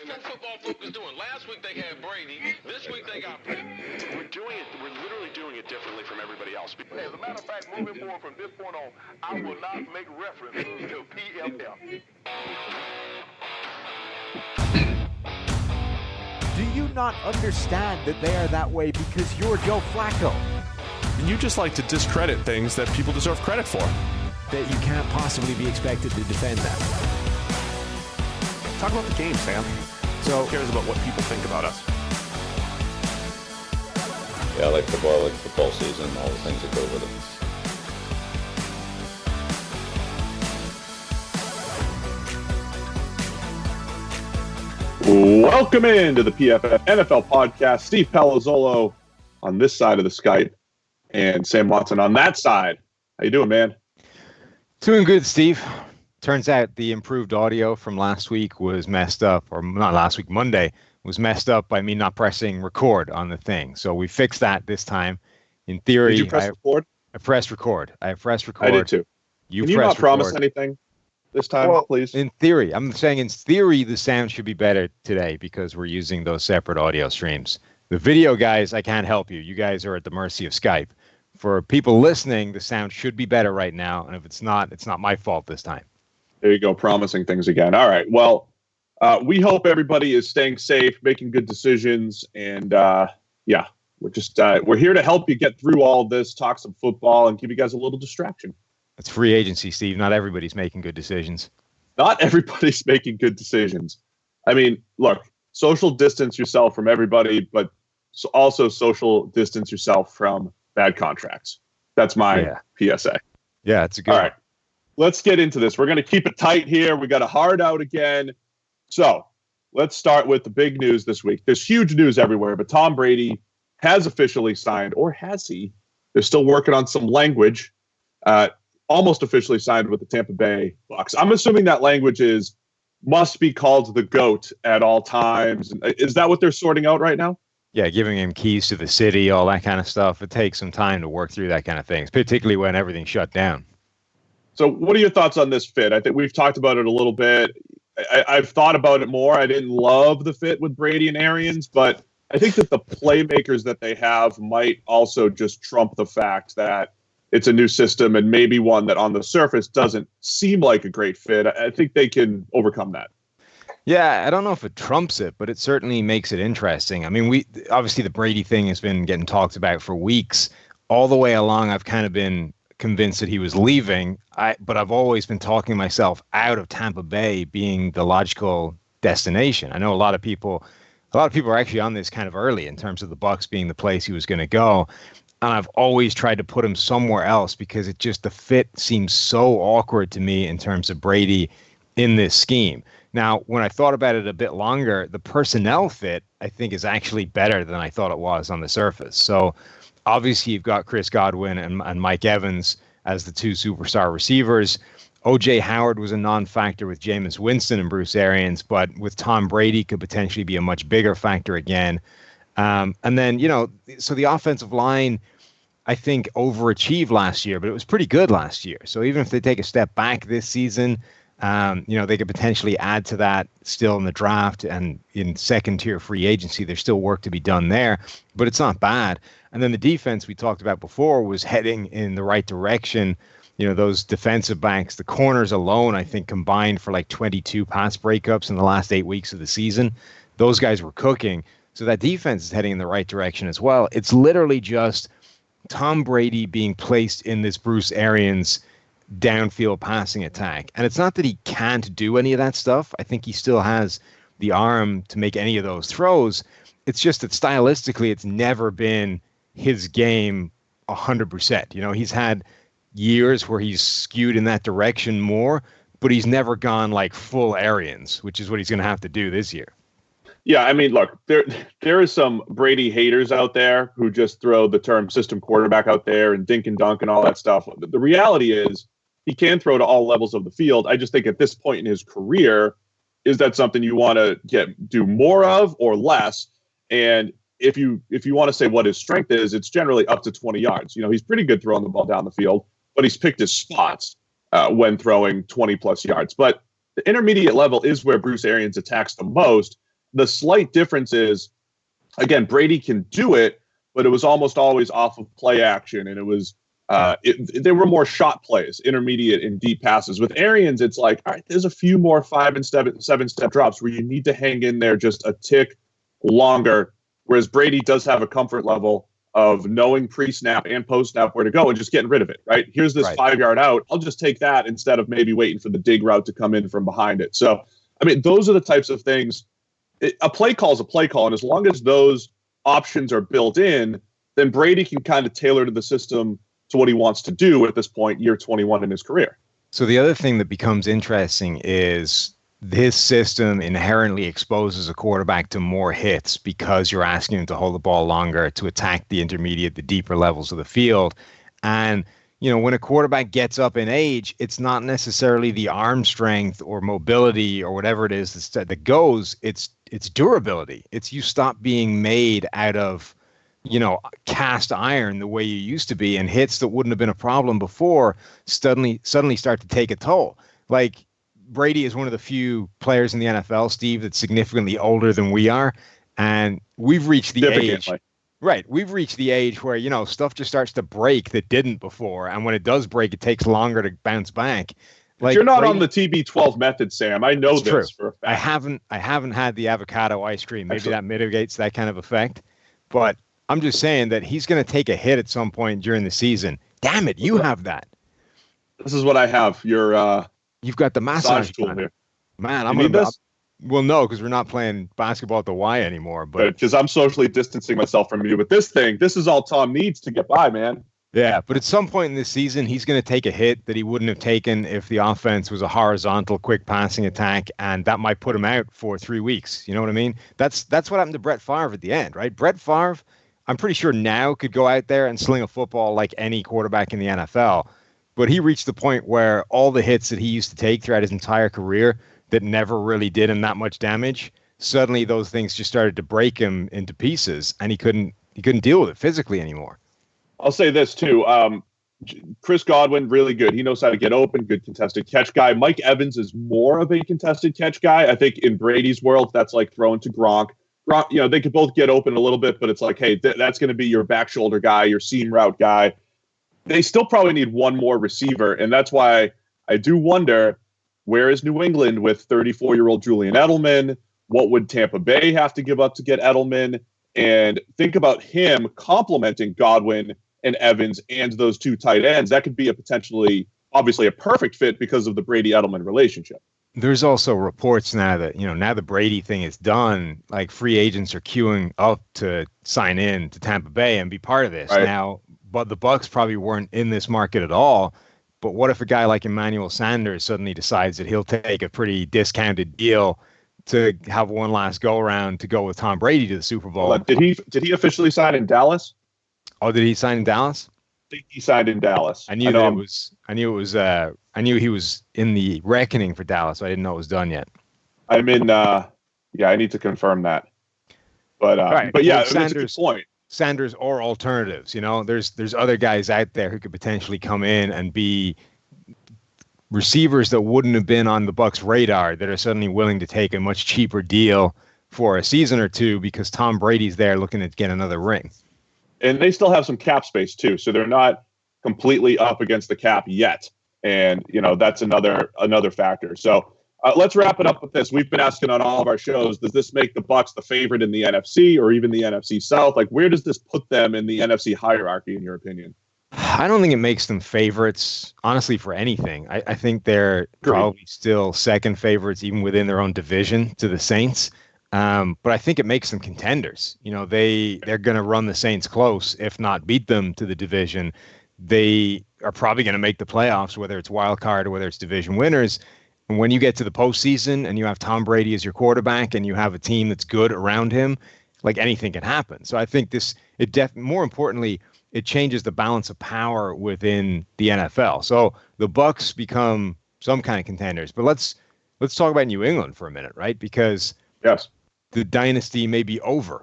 What football focus doing? Last week they had Brady. This week they got Brady. We're literally doing it differently from everybody else. As a matter of fact, moving forward from this point on, I will not make reference to PFF. Do you not understand that they are that way because you're Joe Flacco? You just like to discredit things that people deserve credit for. That you can't possibly be expected to defend that. Talk about the game, Sam. So who cares about what people think about us? Yeah, I like football season, all the things that go with it. Welcome into the PFF NFL Podcast. Steve Palazzolo on this side of the Skype and Sam Monson on that side. How you doing, man? Doing good, Steve. Turns out the improved audio from last week was messed up, or not last week, Monday, was messed up by me not pressing record on the thing. So we fixed that this time. In theory, did you press record? I pressed record. I pressed record. I did too. Can you not promise anything this time, please? In theory, I'm saying in theory, the sound should be better today because we're using those separate audio streams. The video guys, I can't help you. You guys are at the mercy of Skype. For people listening, the sound should be better right now. And if it's not my fault this time. There you go, promising things again. All right. Well, we hope everybody is staying safe, making good decisions, and we're here to help you get through all of this, talk some football, and give you guys a little distraction. It's free agency, Steve. Not everybody's making good decisions. Not everybody's making good decisions. I mean, look, social distance yourself from everybody, but also social distance yourself from bad contracts. That's my PSA. Yeah, it's a good one. All right. Let's get into this. We're going to keep it tight here. We got a hard out again. So let's start with the big news this week. There's huge news everywhere, but Tom Brady has officially signed, or has he? They're still working on some language. Almost officially signed with the Tampa Bay Bucs. I'm assuming that language must be called the GOAT at all times. Is that what they're sorting out right now? Yeah, giving him keys to the city, all that kind of stuff. It takes some time to work through that kind of things, particularly when everything's shut down. So what are your thoughts on this fit? I think we've talked about it a little bit. I've thought about it more. I didn't love the fit with Brady and Arians, but I think that the playmakers that they have might also just trump the fact that it's a new system and maybe one that on the surface doesn't seem like a great fit. I think they can overcome that. Yeah, I don't know if it trumps it, but it certainly makes it interesting. I mean, obviously the Brady thing has been getting talked about for weeks. All the way along, I've kind of been convinced that he was leaving, but I've always been talking myself out of Tampa Bay being the logical destination. I know a lot of people are actually on this kind of early in terms of the Bucs being the place he was going to go. And I've always tried to put him somewhere else because the fit seems so awkward to me in terms of Brady in this scheme. Now, when I thought about it a bit longer, the personnel fit, I think, is actually better than I thought it was on the surface. So obviously, you've got Chris Godwin and Mike Evans as the two superstar receivers. O.J. Howard was a non-factor with Jameis Winston and Bruce Arians, but with Tom Brady could potentially be a much bigger factor again. And then, so the offensive line, I think, overachieved last year, but it was pretty good last year. So even if they take a step back this season, they could potentially add to that still in the draft and in second-tier free agency. There's still work to be done there, but it's not bad. And then the defense we talked about before was heading in the right direction. Those defensive backs, the corners alone, I think, combined for like 22 pass breakups in the last 8 weeks of the season. Those guys were cooking. So that defense is heading in the right direction as well. It's literally just Tom Brady being placed in this Bruce Arians downfield passing attack. And it's not that he can't do any of that stuff. I think he still has the arm to make any of those throws. It's just that stylistically, it's never been his game 100%. He's had years where he's skewed in that direction more, but he's never gone like full Arians, which is what he's going to have to do this year. Yeah, I mean, look, there is some Brady haters out there who just throw the term system quarterback out there and dink and dunk and all that stuff. The reality is he can throw to all levels of the field. I just think at this point in his career, is that something you want to do more of or less? And if you want to say what his strength is, it's generally up to 20 yards. He's pretty good throwing the ball down the field, but he's picked his spots when throwing 20 plus yards. But the intermediate level is where Bruce Arians attacks the most. the slight difference is, again, Brady can do it, but it was almost always off of play action, and it was there were more shot plays, intermediate and deep passes. With Arians, it's like, all right, there's a few more 5 and 7 step drops where you need to hang in there just a tick longer, whereas Brady does have a comfort level of knowing pre-snap and post-snap where to go and just getting rid of it, right? Here's this 5-yard out. I'll just take that instead of maybe waiting for the dig route to come in from behind it. So, I mean, those are the types of things. A play call is a play call, and as long as those options are built in, then Brady can kind of tailor to the system to what he wants to do at this point, year 21 in his career. So the other thing that becomes interesting is this system inherently exposes a quarterback to more hits because you're asking him to hold the ball longer, to attack the intermediate, the deeper levels of the field. And, you know, when a quarterback gets up in age, it's not necessarily the arm strength or mobility or whatever it is that goes. It's durability. It's you stop being made out of, you know, cast iron the way you used to be, and hits that wouldn't have been a problem before suddenly start to take a toll. Like, Brady is one of the few players in the NFL, Steve, that's significantly older than we are. And we've reached the age. Right. We've reached the age where, you know, stuff just starts to break that didn't before. And when it does break, it takes longer to bounce back. Like, you're not Brady, on the TB12 method, Sam. I know this true. For a fact. I haven't had the avocado ice cream. Maybe that mitigates that kind of effect. But I'm just saying that he's going to take a hit at some point during the season. Damn it, you have that. This is what I have. You've got the massage tool here. Man, I'm going to. Well, no, because we're not playing basketball at the Y anymore. But because I'm socially distancing myself from you. But this is all Tom needs to get by, man. Yeah, but at some point in this season, he's going to take a hit that he wouldn't have taken if the offense was a horizontal, quick passing attack, and that might put him out for 3 weeks. You know what I mean? That's what happened to Brett Favre at the end, right? Brett Favre, I'm pretty sure now could go out there and sling a football like any quarterback in the NFL. But he reached the point where all the hits that he used to take throughout his entire career that never really did him that much damage, suddenly those things just started to break him into pieces, and he couldn't deal with it physically anymore. I'll say this too. Chris Godwin, really good. He knows how to get open, good contested catch guy. Mike Evans is more of a contested catch guy. I think in Brady's world, that's like throwing to Gronk. Gronk, you know, they could both get open a little bit, but it's like, hey, that's going to be your back shoulder guy, your seam route guy. They still probably need one more receiver, and that's why I do wonder, where is New England with 34-year-old Julian Edelman? What would Tampa Bay have to give up to get Edelman? And think about him complementing Godwin and Evans and those two tight ends. That could be obviously a perfect fit because of the Brady-Edelman relationship. There's also reports now that, you know, now the Brady thing is done, like free agents are queuing up to sign in to Tampa Bay and be part of this. Right. Now, but the Bucs probably weren't in this market at all. But what if a guy like Emmanuel Sanders suddenly decides that he'll take a pretty discounted deal to have one last go around to go with Tom Brady to the Super Bowl? Did he officially sign in Dallas? Oh, did he sign in Dallas? I think he signed in Dallas. I knew he was in the reckoning for Dallas. So I didn't know it was done yet. I'm in. I need to confirm that. But right. But yeah, well, that's a good point. Sanders or alternatives. You know, there's other guys out there who could potentially come in and be receivers that wouldn't have been on the Bucs' radar that are suddenly willing to take a much cheaper deal for a season or two because Tom Brady's there looking to get another ring. And they still have some cap space too, so they're not completely up against the cap yet. And you know, that's another factor. So let's wrap it up with this. We've been asking on all of our shows, does this make the Bucs the favorite in the NFC or even the NFC South? Like, where does this put them in the NFC hierarchy, in your opinion? I don't think it makes them favorites, honestly, for anything. I think they're probably still second favorites, even within their own division, to the Saints. But I think it makes them contenders. You know, they're going to run the Saints close, if not beat them to the division. They are probably going to make the playoffs, whether it's wild card or whether it's division winners. And when you get to the postseason and you have Tom Brady as your quarterback and you have a team that's good around him, like anything can happen. So I think more importantly, it changes the balance of power within the NFL. So the Bucs become some kind of contenders. But let's talk about New England for a minute, right? Because yes, the dynasty may be over,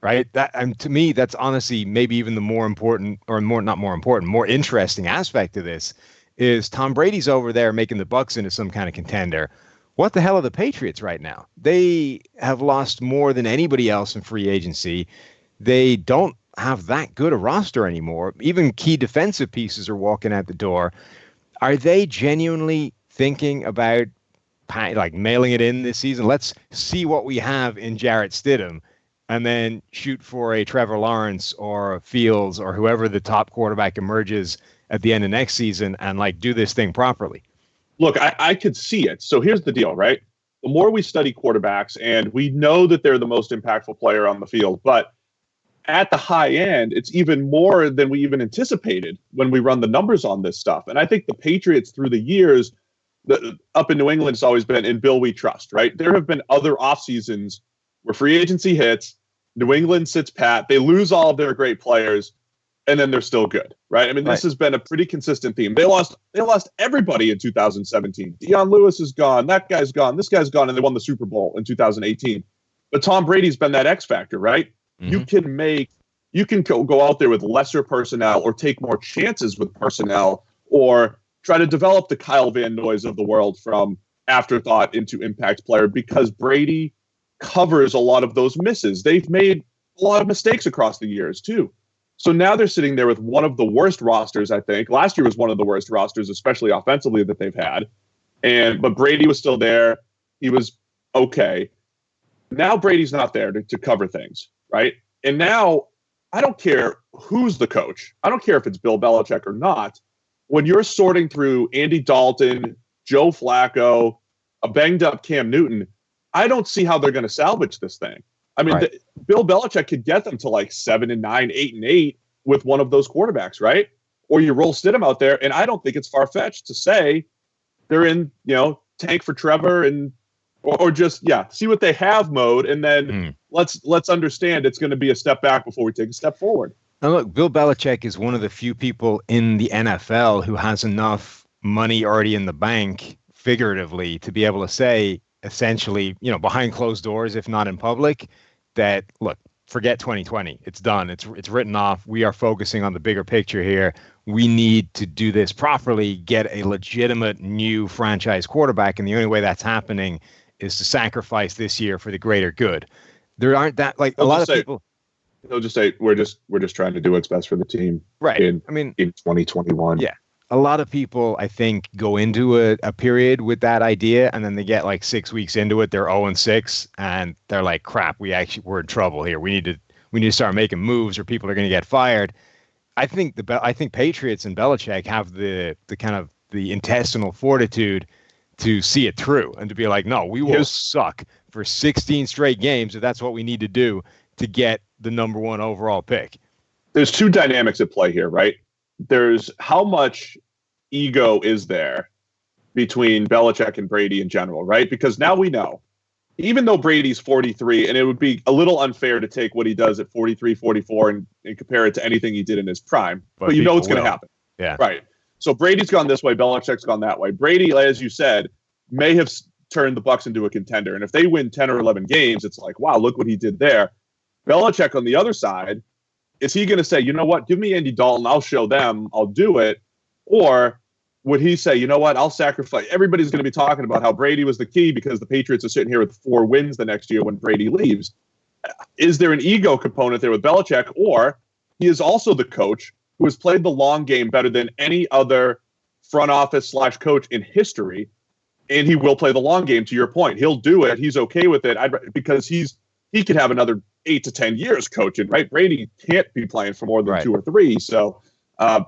right? To me, that's honestly maybe even the more important, or more interesting aspect of this is Tom Brady's over there making the Bucs into some kind of contender. what the hell are the Patriots right now? They have lost more than anybody else in free agency. They don't have that good a roster anymore. Even key defensive pieces are walking out the door. Are they genuinely thinking about like mailing it in this season? Let's see what we have in Jarrett Stidham and then shoot for a Trevor Lawrence or a Fields or whoever the top quarterback emerges at the end of next season and like do this thing properly. Look, I could see it. So here's the deal, right? The more we study quarterbacks, and we know that they're the most impactful player on the field, but at the high end, it's even more than we even anticipated when we run the numbers on this stuff. And I think the Patriots through the years, up in New England, it's always been in Bill we trust, right? There have been other off seasons where free agency hits, New England sits pat, they lose all of their great players, and then they're still good, right? I mean, this has been a pretty consistent theme. They lost everybody in 2017. Deion Lewis is gone, that guy's gone, this guy's gone, and they won the Super Bowl in 2018. But Tom Brady's been that X factor, right? Mm-hmm. You can go out there with lesser personnel or take more chances with personnel or try to develop the Kyle Van Noys of the world from afterthought into impact player because Brady covers a lot of those misses. They've made a lot of mistakes across the years too. So now they're sitting there with one of the worst rosters, I think. Last year was one of the worst rosters, especially offensively, that they've had. But Brady was still there. He was okay. Now Brady's not there to cover things, right? And now I don't care who's the coach. I don't care if it's Bill Belichick or not. When you're sorting through Andy Dalton, Joe Flacco, a banged-up Cam Newton, I don't see how they're going to salvage this thing. I mean, Bill Belichick could get them to like 7-9, 8-8 with one of those quarterbacks, right? Or you roll Stidham out there, and I don't think it's far-fetched to say they're in, tank for Trevor and or just see what they have mode, and then let's understand it's going to be a step back before we take a step forward. Now look, Bill Belichick is one of the few people in the NFL who has enough money already in the bank, figuratively, to be able to say, essentially, behind closed doors, if not in public, that, look, forget 2020. It's done. It's written off. We are focusing on the bigger picture here. We need to do this properly, get a legitimate new franchise quarterback. And the only way that's happening is to sacrifice this year for the greater good. There aren't that, like, a lot of people. They'll just say, we're just trying to do what's best for the team. Right. In 2021. Yeah. A lot of people, I think, go into a period with that idea, and then they get like 6 weeks into it, they're 0-6, and they're like, "Crap, we're in trouble here. We need to start making moves, or people are going to get fired." I think Patriots and Belichick have the kind of the intestinal fortitude to see it through and to be like, "No, we will suck for 16 straight games if that's what we need to do to get the number one overall pick." There's two dynamics at play here, right? There's how much ego is there between Belichick and Brady in general, right? Because now we know, even though Brady's 43, and it would be a little unfair to take what he does at 43, 44 and compare it to anything he did in his prime, but you know it's going to happen. Yeah. Right. So Brady's gone this way, Belichick's gone that way. Brady, as you said, may have turned the Bucs into a contender. And if they win 10 or 11 games, it's like, wow, look what he did there. Belichick on the other side, is he going to say, you know what, give me Andy Dalton, I'll show them, I'll do it? Or would he say, you know what, I'll sacrifice? Everybody's going to be talking about how Brady was the key because the Patriots are sitting here with 4 wins the next year when Brady leaves. Is there an ego component there with Belichick? Or he is also the coach who has played the long game better than any other front office / coach in history, and he will play the long game, to your point. He'll do it. He's okay with it because he could have another 8 to 10 years coaching, right? Brady can't be playing for more than 2 or 3. So,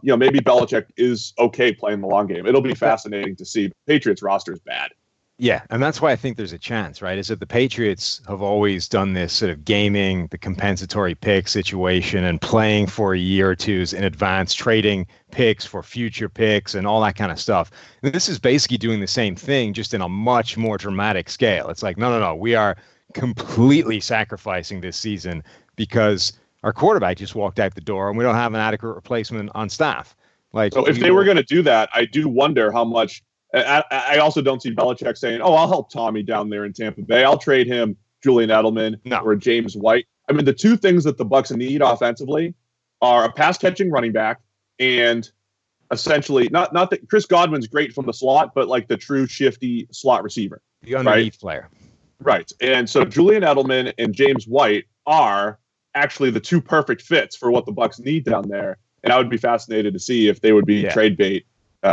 maybe Belichick is okay playing the long game. It'll be fascinating to see. Patriots roster is bad. Yeah, and that's why I think there's a chance, right? Is that the Patriots have always done this sort of gaming the compensatory pick situation and playing for a year or two's in advance, trading picks for future picks and all that kind of stuff. And this is basically doing the same thing, just in a much more dramatic scale. It's like, no, we are completely sacrificing this season because our quarterback just walked out the door and we don't have an adequate replacement on staff. Like, so if they were going to do that, I do wonder how much. I also don't see Belichick saying, "Oh, I'll help Tommy down there in Tampa Bay. I'll trade him Julian Edelman or James White." I mean, the two things that the Bucs need offensively are a pass catching running back and essentially not that Chris Godwin's great from the slot, but like the true shifty slot receiver. The underneath player. Right. And so Julian Edelman and James White are actually the two perfect fits for what the Bucs need down there. And I would be fascinated to see if they would be trade bait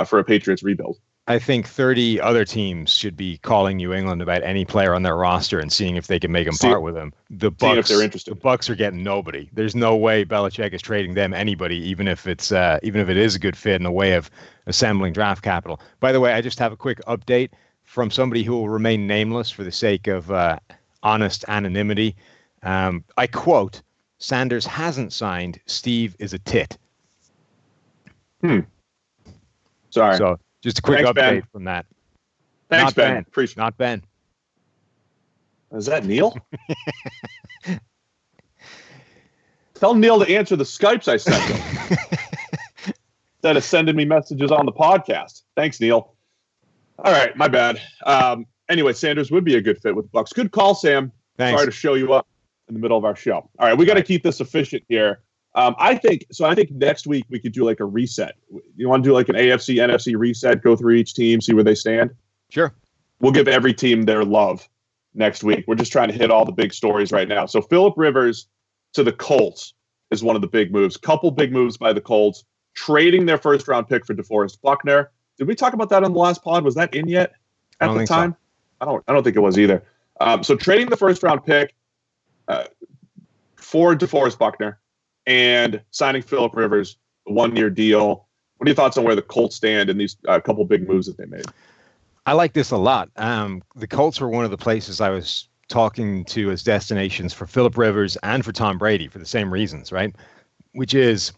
for a Patriots rebuild. I think 30 other teams should be calling New England about any player on their roster and seeing if they can make them part with them. The Bucs, if they're interested. The Bucs are getting nobody. There's no way Belichick is trading them anybody, even if it is a good fit in the way of assembling draft capital. By the way, I just have a quick update from somebody who will remain nameless for the sake of honest anonymity. I quote, "Sanders hasn't signed. Steve is a tit." Sorry. So just a quick update Ben. from that. Thanks, Not Ben. Appreciate it. Not Ben. Is that Neil? Tell Neil to answer the Skypes I sent him instead of sending me messages on the podcast. Thanks, Neil. All right, my bad. Anyway, Sanders would be a good fit with the Bucs. Good call, Sam. Thanks. Sorry to show you up in the middle of our show. All right, we got to keep this efficient here. I think next week we could do like a reset. You want to do like an AFC, NFC reset, go through each team, see where they stand? Sure. We'll give every team their love next week. We're just trying to hit all the big stories right now. So Phillip Rivers to the Colts is one of the big moves. Couple big moves by the Colts, trading their first round pick for DeForest Buckner. Did we talk about that on the last pod? Was that in yet at the time? So. I don't think it was either. So trading the first round pick for DeForest Buckner and signing Phillip Rivers, a 1-year deal. What are your thoughts on where the Colts stand in these couple big moves that they made? I like this a lot. The Colts were one of the places I was talking to as destinations for Phillip Rivers and for Tom Brady for the same reasons, right? Which is,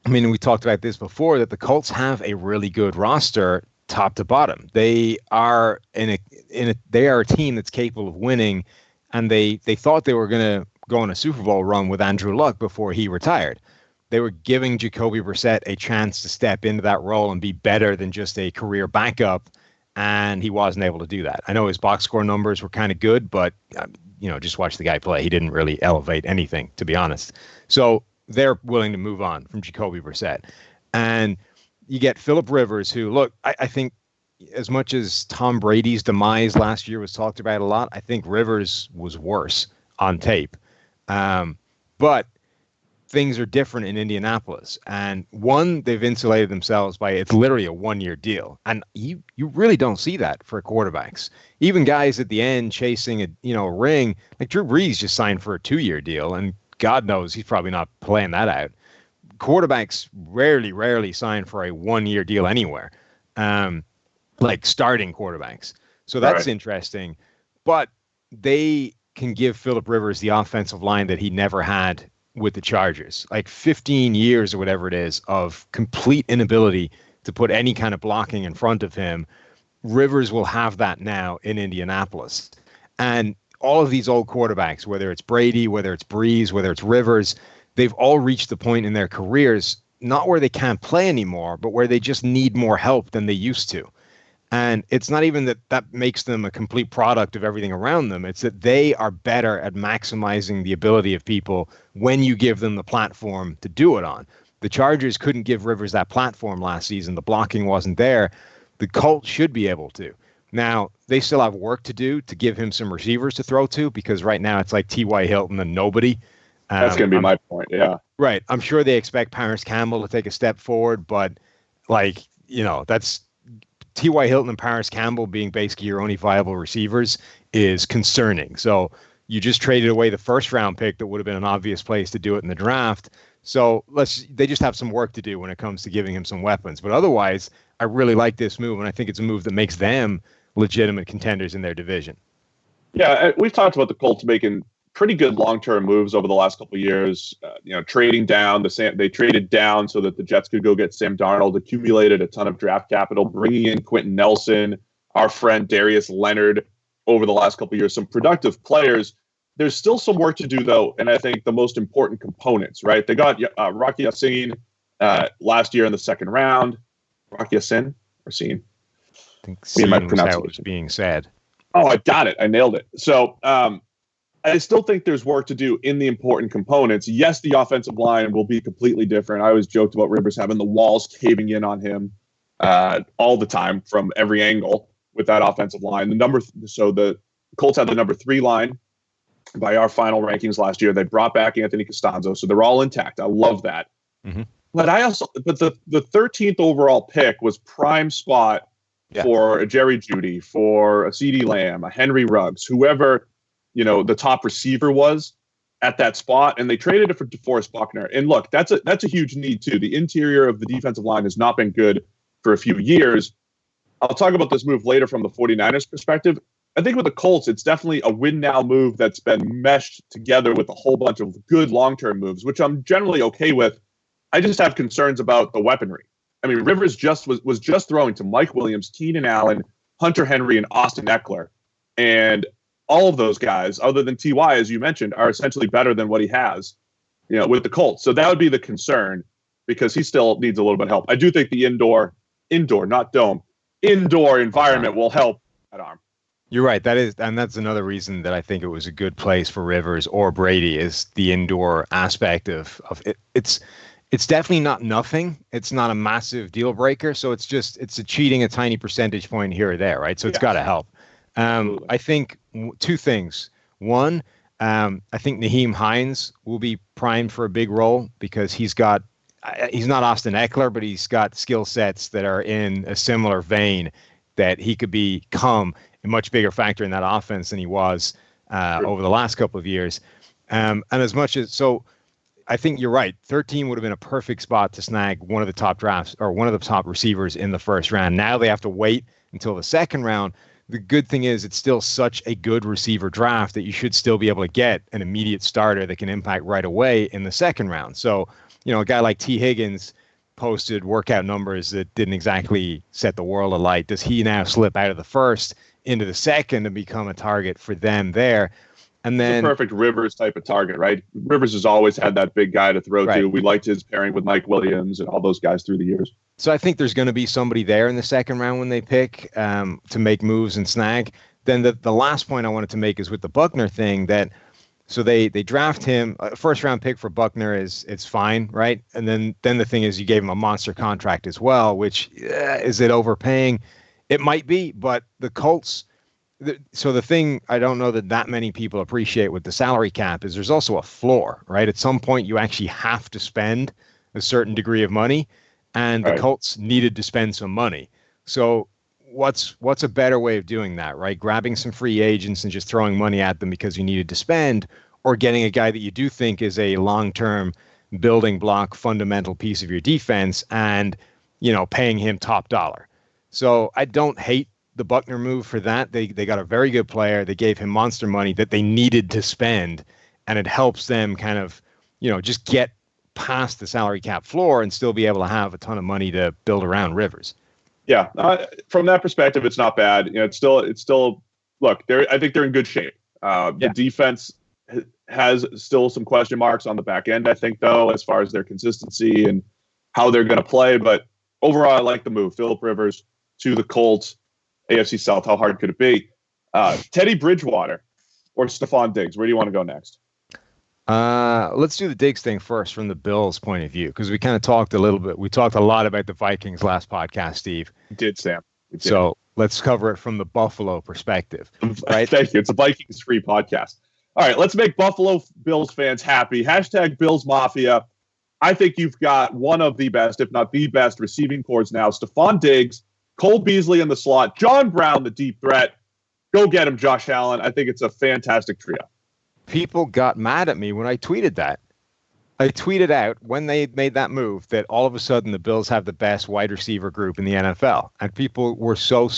I mean, we talked about this before, that the Colts have a really good roster top to bottom. They are they are a team that's capable of winning, and they thought they were going to go on a Super Bowl run with Andrew Luck before he retired. They were giving Jacoby Brissett a chance to step into that role and be better than just a career backup, and he wasn't able to do that. I know his box score numbers were kind of good, but just watch the guy play. He didn't really elevate anything, to be honest. So they're willing to move on from Jacoby Brissett. And you get Phillip Rivers, who, look, I think as much as Tom Brady's demise last year was talked about a lot, I think Rivers was worse on tape. But things are different in Indianapolis. And one, they've insulated themselves by, it's literally a 1-year deal. And you really don't see that for quarterbacks. Even guys at the end chasing a ring, like Drew Brees just signed for a 2-year deal, and God knows he's probably not playing that out. Quarterbacks rarely sign for a 1-year deal anywhere, like starting quarterbacks. So that's interesting. But they can give Phillip Rivers the offensive line that he never had with the Chargers, like 15 years or whatever it is of complete inability to put any kind of blocking in front of him. Rivers will have that now in Indianapolis. And all of these old quarterbacks, whether it's Brady, whether it's Breeze, whether it's Rivers, they've all reached the point in their careers, not where they can't play anymore, but where they just need more help than they used to. And it's not even that makes them a complete product of everything around them. It's that they are better at maximizing the ability of people when you give them the platform to do it on. The Chargers couldn't give Rivers that platform last season. The blocking wasn't there. The Colts should be able to. Now, they still have work to do to give him some receivers to throw to, because right now it's like T.Y. Hilton and nobody. That's going to be my point, yeah. Right. I'm sure they expect Paris Campbell to take a step forward, but that's T.Y. Hilton and Paris Campbell being basically your only viable receivers is concerning. So you just traded away the first round pick that would have been an obvious place to do it in the draft. So they just have some work to do when it comes to giving him some weapons. But otherwise, I really like this move, and I think it's a move that makes them legitimate contenders in their division. Yeah, we've talked about the Colts making pretty good long-term moves over the last couple of years. Trading down they traded down so that the Jets could go get Sam Darnold, accumulated a ton of draft capital, bringing in Quentin Nelson, our friend Darius Leonard over the last couple of years, some productive players. There's still some work to do, though, and I think the most important components, right? They got Rocky Ya-Sin last year in the second round. Rocky Ya-Sin or Sin? I think Sin was how it was being said. Oh, I got it. I nailed it. So I still think there's work to do in the important components. Yes, the offensive line will be completely different. I always joked about Rivers having the walls caving in on him all the time from every angle. with that offensive line. The Colts had the number 3 line by our final rankings last year. They brought back Anthony Costanzo, so they're all intact. I love that. Mm-hmm. But the 13th overall pick was prime spot for a Jerry Jeudy, for a CeeDee Lamb, a Henry Ruggs, whoever, the top receiver was at that spot, and they traded it for DeForest Buckner. And look, that's a huge need too. The interior of the defensive line has not been good for a few years. I'll talk about this move later from the 49ers perspective. I think with the Colts, it's definitely a win now move that's been meshed together with a whole bunch of good long-term moves, which I'm generally okay with. I just have concerns about the weaponry. I mean, Rivers was just throwing to Mike Williams, Keenan Allen, Hunter Henry, and Austin Eckler. And all of those guys, other than T.Y., as you mentioned, are essentially better than what he has, with the Colts. So that would be the concern, because he still needs a little bit of help. I do think the indoor, not dome, indoor environment will help that arm. You're right. That's another reason that I think it was a good place for Rivers or Brady, is the indoor aspect of it. It's definitely not nothing. It's not a massive deal breaker. So it's cheating a tiny percentage point here or there, right? So it's got to help. I think 2 things. One, I think Nyheim Hines will be primed for a big role, because he's not Austin Eckler, but he's got skill sets that are in a similar vein, that he could become a much bigger factor in that offense than he was over the last couple of years. And as much as so, I think you're right. 13 would have been a perfect spot to snag one of the top drafts or one of the top receivers in the first round. Now they have to wait until the second round. The good thing is it's still such a good receiver draft that you should still be able to get an immediate starter that can impact right away in the second round. So, a guy like T. Higgins posted workout numbers that didn't exactly set the world alight. Does he now slip out of the first into the second and become a target for them there? And then the perfect Rivers type of target, right? Rivers has always had that big guy to throw to. We liked his pairing with Mike Williams and all those guys through the years. So I think there's going to be somebody there in the second round when they pick to make moves and snag. Then the last point I wanted to make is with the Buckner thing, so they draft him. A first round pick for Buckner it's fine, right? And then the thing is, you gave him a monster contract as well, which is it overpaying? It might be, but the Colts. So the thing I don't know that many people appreciate with the salary cap is there's also a floor, right? At some point, you actually have to spend a certain degree of money, and the Colts needed to spend some money. So what's a better way of doing that, right? Grabbing some free agents and just throwing money at them because you needed to spend, or getting a guy that you do think is a long-term building block, fundamental piece of your defense, and paying him top dollar. So I don't hate the Buckner move for that. They got a very good player. They gave him monster money that they needed to spend, and it helps them kind of, just get past the salary cap floor and still be able to have a ton of money to build around Rivers. Yeah, from that perspective, it's not bad. It's still look. I think they're in good shape. The defense has still some question marks on the back end, I think, though, as far as their consistency and how they're going to play. But overall, I like the move. Phillip Rivers to the Colts. AFC South, how hard could it be? Teddy Bridgewater or Stephon Diggs? Where do you want to go next? Let's do the Diggs thing first from the Bills' point of view, because we kind of talked a little bit. We talked a lot about the Vikings last podcast, Steve. We did, Sam. We did. So let's cover it from the Buffalo perspective. Right? Thank you. It's a Vikings-free podcast. All right, let's make Buffalo Bills fans happy. # Bills Mafia. I think you've got one of the best, if not the best, receiving corps now. Stephon Diggs, Cole Beasley in the slot, John Brown, the deep threat. Go get him, Josh Allen. I think it's a fantastic trio. People got mad at me when I tweeted that. I tweeted out when they made that move that all of a sudden the Bills have the best wide receiver group in the NFL, and people were so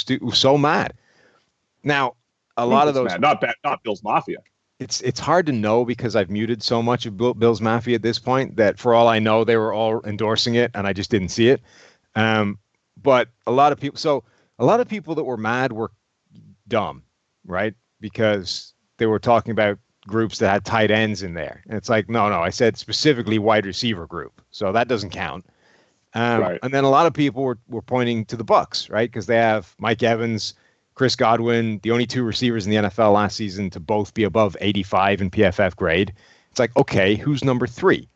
mad. Now, a lot of those mad. Not Bills Mafia. It's hard to know because I've muted so much of Bills Mafia at this point that for all I know they were all endorsing it and I just didn't see it. But a lot of people that were mad were dumb, right? Because they were talking about groups that had tight ends in there. And it's like, no, I said specifically wide receiver group. So that doesn't count. Right. And then a lot of people were pointing to the Bucs, right? Because they have Mike Evans, Chris Godwin, the only 2 receivers in the NFL last season to both be above 85 in PFF grade. It's like, okay, who's number 3?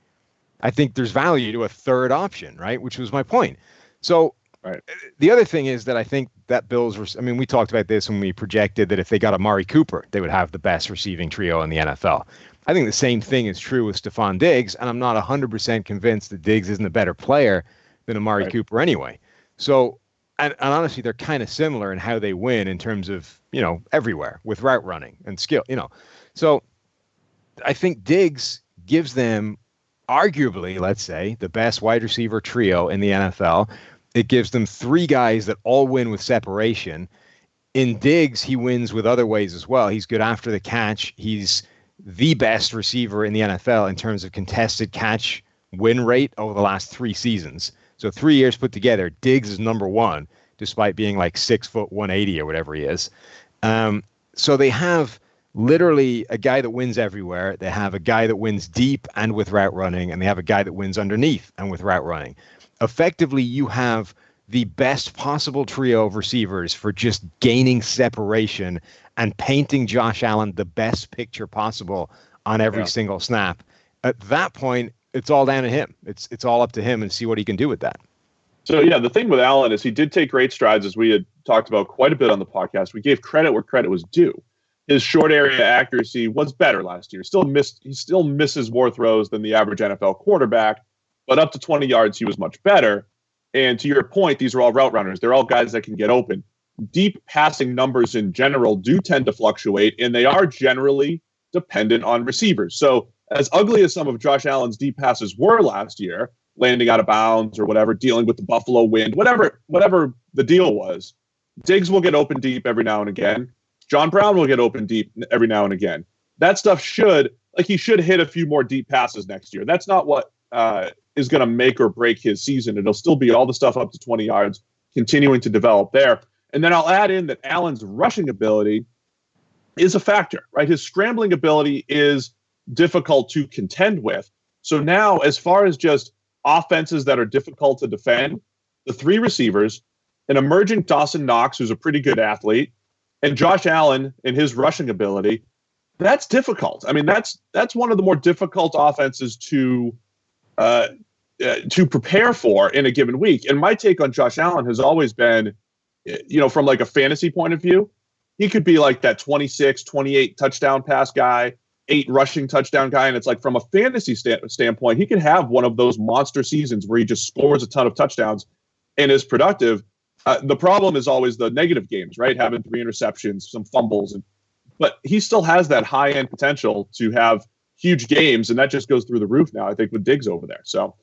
I think there's value to a third option, right? Which was my point. So Right. The other thing is that I think that Bills, I mean, we talked about this when we projected that if they got Amari Cooper, they would have the best receiving trio in the NFL. I think the same thing is true with Stephon Diggs, and I'm not 100% convinced that Diggs isn't a better player than Amari Cooper anyway. So, and honestly, they're kind of similar in how they win in terms of, everywhere with route running and skill, So I think Diggs gives them arguably, let's say, the best wide receiver trio in the NFL. It gives them three guys that all win with separation. In Diggs, he wins with other ways as well. He's good after the catch. He's the best receiver in the NFL in terms of contested catch win rate over the last 3 seasons. So 3 years put together, Diggs is number one, despite being like 6 foot 180 or whatever he is. So they have literally a guy that wins everywhere. They have a guy that wins deep and with route running, and they have a guy that wins underneath and with route running. Effectively, you have the best possible trio of receivers for just gaining separation and painting Josh Allen the best picture possible on every single snap. At that point, it's all down to him. It's all up to him and see what he can do with that. So, yeah, the thing with Allen is he did take great strides, as we had talked about quite a bit on the podcast. We gave credit where credit was due. His short area accuracy was better last year. He still misses more throws than the average NFL quarterback, but up to 20 yards, he was much better. And to your point, these are all route runners. They're all guys that can get open. Deep passing numbers in general do tend to fluctuate, and they are generally dependent on receivers. So as ugly as some of Josh Allen's deep passes were last year, landing out of bounds or whatever, dealing with the Buffalo wind, whatever the deal was, Diggs will get open deep every now and again. John Brown will get open deep every now and again. That stuff he should hit a few more deep passes next year. That's not what is going to make or break his season. It'll still be all the stuff up to 20 yards, continuing to develop there. And then I'll add in that Allen's rushing ability is a factor, right? His scrambling ability is difficult to contend with. So now, as far as just offenses that are difficult to defend, the 3 receivers, an emerging Dawson Knox, who's a pretty good athlete, and Josh Allen and his rushing ability, that's difficult. I mean, that's one of the more difficult offenses to prepare for in a given week. And my take on Josh Allen has always been, from like a fantasy point of view, he could be like that 26, 28 touchdown pass guy, 8 rushing touchdown guy. And it's like from a fantasy standpoint, he could have one of those monster seasons where he just scores a ton of touchdowns and is productive. The problem is always the negative games, right? Having 3 interceptions, some fumbles, but he still has that high end potential to have huge games, and that just goes through the roof now, I think, with Diggs over there. So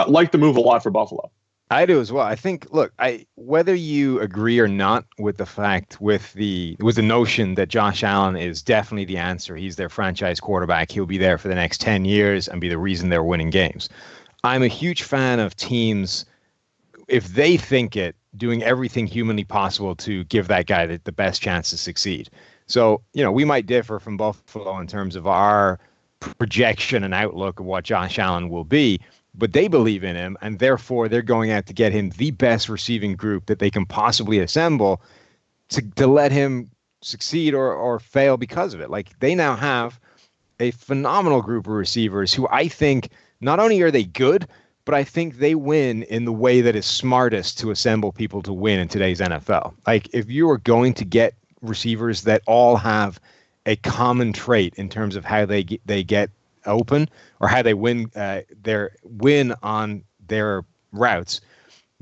like the move a lot for Buffalo. I do as well. I think, look, whether you agree or not with the fact, with the notion that Josh Allen is definitely the answer, he's their franchise quarterback, he'll be there for the next 10 years and be the reason they're winning games. I'm a huge fan of teams, if they think it, doing everything humanly possible to give that guy the best chance to succeed. So, we might differ from Buffalo in terms of our projection and outlook of what Josh Allen will be, but they believe in him, and therefore they're going out to get him the best receiving group that they can possibly assemble to let him succeed or fail because of it. Like, they now have a phenomenal group of receivers who I think not only are they good, but I think they win in the way that is smartest to assemble people to win in today's NFL. Like, if you are going to get receivers that all have a common trait in terms of how they get open or how they win on their routes,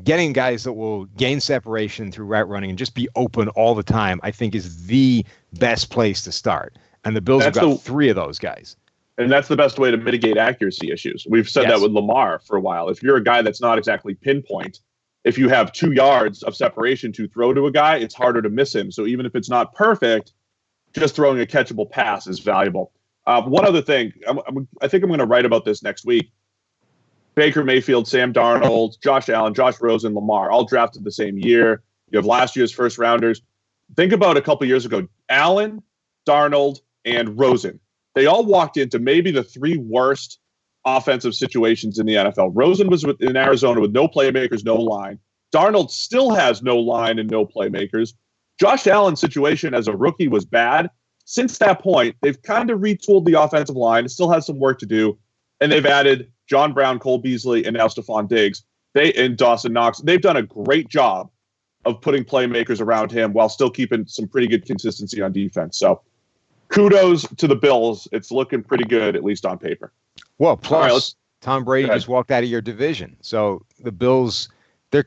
getting guys that will gain separation through route running and just be open all the time, I think is the best place to start. And the Bills have got 3 of those guys. And that's the best way to mitigate accuracy issues. We've said that with Lamar for a while. If you're a guy that's not exactly pinpoint, if you have 2 yards of separation to throw to a guy, it's harder to miss him. So even if it's not perfect, just throwing a catchable pass is valuable. One other thing, I think I'm going to write about this next week. Baker Mayfield, Sam Darnold, Josh Allen, Josh Rosen, Lamar, all drafted the same year. You have last year's first rounders. Think about a couple years ago, Allen, Darnold, and Rosen. They all walked into maybe the 3 worst offensive situations in the NFL. Rosen was in Arizona with no playmakers, no line. Darnold still has no line and no playmakers. Josh Allen's situation as a rookie was bad. Since that point, they've kind of retooled the offensive line. It still has some work to do. And they've added John Brown, Cole Beasley, and now Stephon Diggs. and Dawson Knox, they've done a great job of putting playmakers around him while still keeping some pretty good consistency on defense. So kudos to the Bills. It's looking pretty good, at least on paper. Well, plus right, Tom Brady just walked out of your division. So the Bills, they're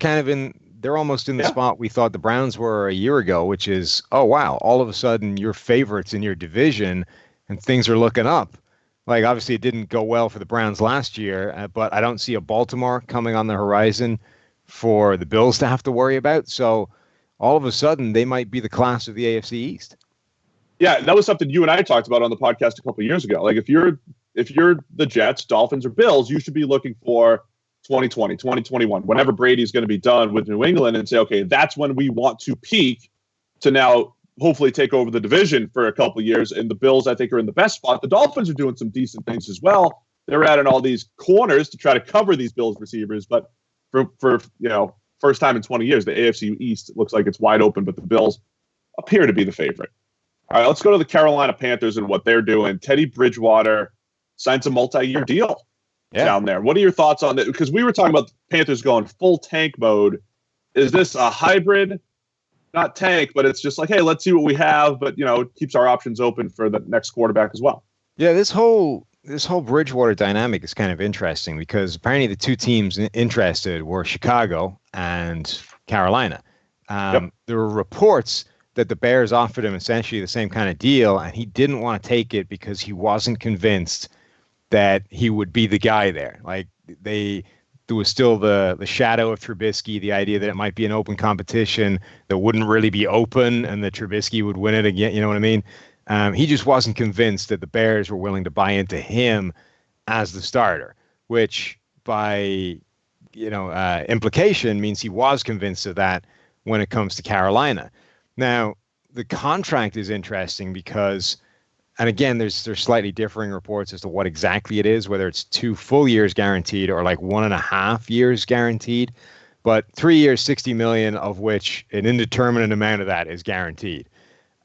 almost in the spot we thought the Browns were a year ago, which is, oh, wow, all of a sudden you're favorites in your division and things are looking up. Like, obviously, it didn't go well for the Browns last year, but I don't see a Baltimore coming on the horizon for the Bills to have to worry about. So all of a sudden, they might be the class of the AFC East. Yeah, that was something you and I talked about on the podcast a couple of years ago. Like, if you're the Jets, Dolphins, or Bills, you should be looking for 2020, 2021, whenever Brady's going to be done with New England, and say, okay, that's when we want to peak to now hopefully take over the division for a couple of years. And the Bills, I think, are in the best spot. The Dolphins are doing some decent things as well. They're adding all these corners to try to cover these Bills receivers. But for first time in 20 years, the AFC East looks like it's wide open, but the Bills appear to be the favorite. All right, let's go to the Carolina Panthers and what they're doing. Teddy Bridgewater signs a multi-year deal down there. What are your thoughts on that? Because we were talking about the Panthers going full tank mode. Is this a hybrid? Not tank, but it's just like, hey, let's see what we have, but it keeps our options open for the next quarterback as well. Yeah, this whole Bridgewater dynamic is kind of interesting because apparently the two teams interested were Chicago and Carolina. There were reports that the Bears offered him essentially the same kind of deal, and he didn't want to take it because he wasn't convinced that he would be the guy there. Like, there was still the shadow of Trubisky, the idea that it might be an open competition that wouldn't really be open and that Trubisky would win it again. You know what I mean? He just wasn't convinced that the Bears were willing to buy into him as the starter, which by implication means he was convinced of that when it comes to Carolina. Now, the contract is interesting because, and again, there's slightly differing reports as to what exactly it is, whether it's 2 full years guaranteed or like 1.5 years guaranteed. But 3 years, $60 million, of which an indeterminate amount of that is guaranteed.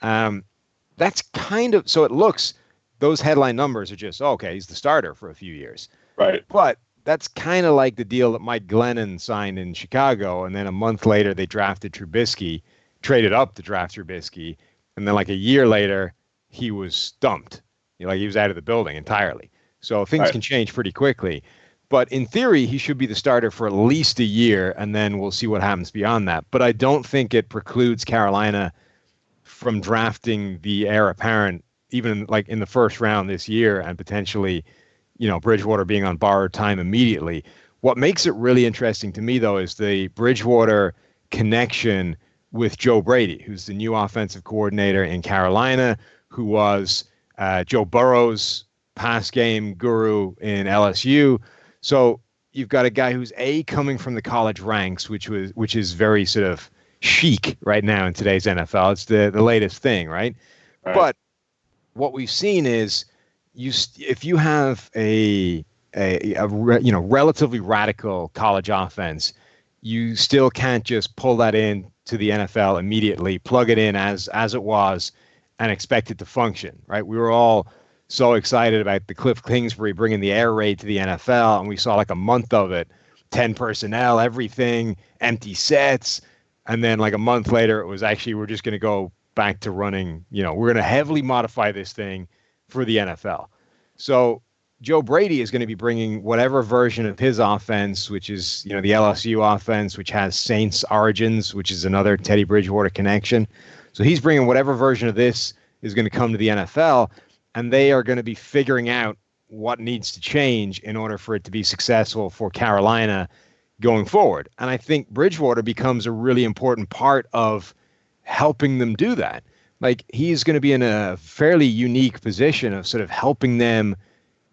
That's kind of, so it looks, those headline numbers are just, okay, he's the starter for a few years. Right. But that's kind of like the deal that Mike Glennon signed in Chicago. And then a month later, they drafted Trubisky, traded up to draft Trubisky. And then like a year later, he was dumped. He was out of the building entirely. So things can change pretty quickly. But in theory, he should be the starter for at least a year, and then we'll see what happens beyond that. But I don't think it precludes Carolina from drafting the heir apparent, even like in the first round this year, and potentially, Bridgewater being on borrowed time immediately. What makes it really interesting to me, though, is the Bridgewater connection with Joe Brady, who's the new offensive coordinator in Carolina, who was Joe Burrow's pass game guru in LSU. So you've got a guy who's coming from the college ranks, which is very sort of chic right now in today's NFL. It's the latest thing, right? But what we've seen is if you have a relatively radical college offense, you still can't just pull that in to the NFL immediately, plug it in as it was, and expect it to function, right? We were all so excited about the Cliff Kingsbury bringing the air raid to the NFL, and we saw like a month of it, 10 personnel, everything, empty sets, and then like a month later, it was actually, we're just going to go back to running, we're going to heavily modify this thing for the NFL. So Joe Brady is going to be bringing whatever version of his offense, which is, the LSU offense, which has Saints origins, which is another Teddy Bridgewater connection. So he's bringing whatever version of this is going to come to the NFL, and they are going to be figuring out what needs to change in order for it to be successful for Carolina going forward. And I think Bridgewater becomes a really important part of helping them do that. Like, he's going to be in a fairly unique position of sort of helping them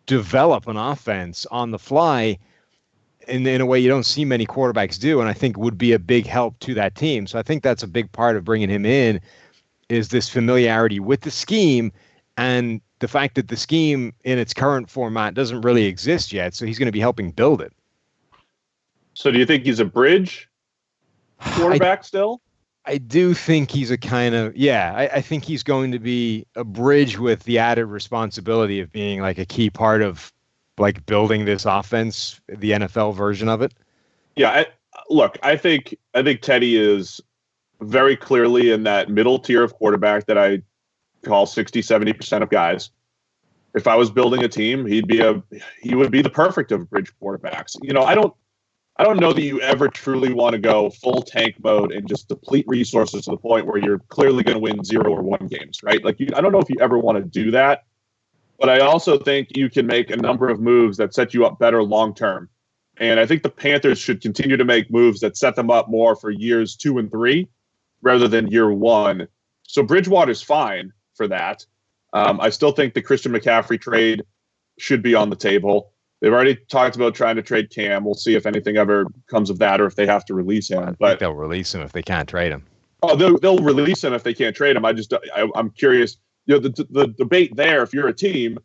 develop an offense on the fly in a way you don't see many quarterbacks do, and I think would be a big help to that team. So I think that's a big part of bringing him in, is this familiarity with the scheme and the fact that the scheme in its current format doesn't really exist yet. So he's going to be helping build it. So do you think he's a bridge quarterback still? I do think he's a kind of, I think he's going to be a bridge with the added responsibility of being like a key part of like building this offense, the NFL version of it. Yeah, I think Teddy is very clearly in that middle tier of quarterback that I call 60-70% of guys. If I was building a team, he would be the perfect of bridge quarterbacks. I don't know that you ever truly want to go full tank mode and just deplete resources to the point where you're clearly going to win 0 or 1 games, right? Like, I don't know if you ever want to do that, but I also think you can make a number of moves that set you up better long term. And I think the Panthers should continue to make moves that set them up more for years 2 and 3 rather than year 1. So Bridgewater's fine for that. I still think the Christian McCaffrey trade should be on the table. They've already talked about trying to trade Cam. We'll see if anything ever comes of that or if they have to release him. But they'll release him if they can't trade him. Oh, they'll release him if they can't trade him. I'm curious. The debate there, if you're a team,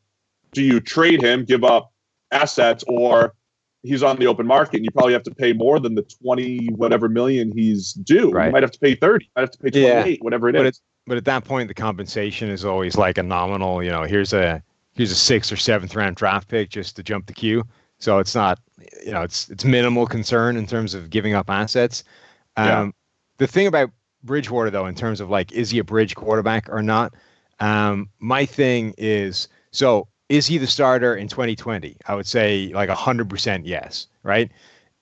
do you trade him, give up assets, or he's on the open market and you probably have to pay more than the 20 whatever million he's due. Right. You might have to pay 30, you might have to pay 28, whatever it is. But at that point, the compensation is always like a nominal, here's a 6th or 7th round draft pick just to jump the queue. So it's not, it's minimal concern in terms of giving up assets. The thing about Bridgewater, though, in terms of like, is he a bridge quarterback or not? My thing is, so is he the starter in 2020? I would say like 100% yes, right?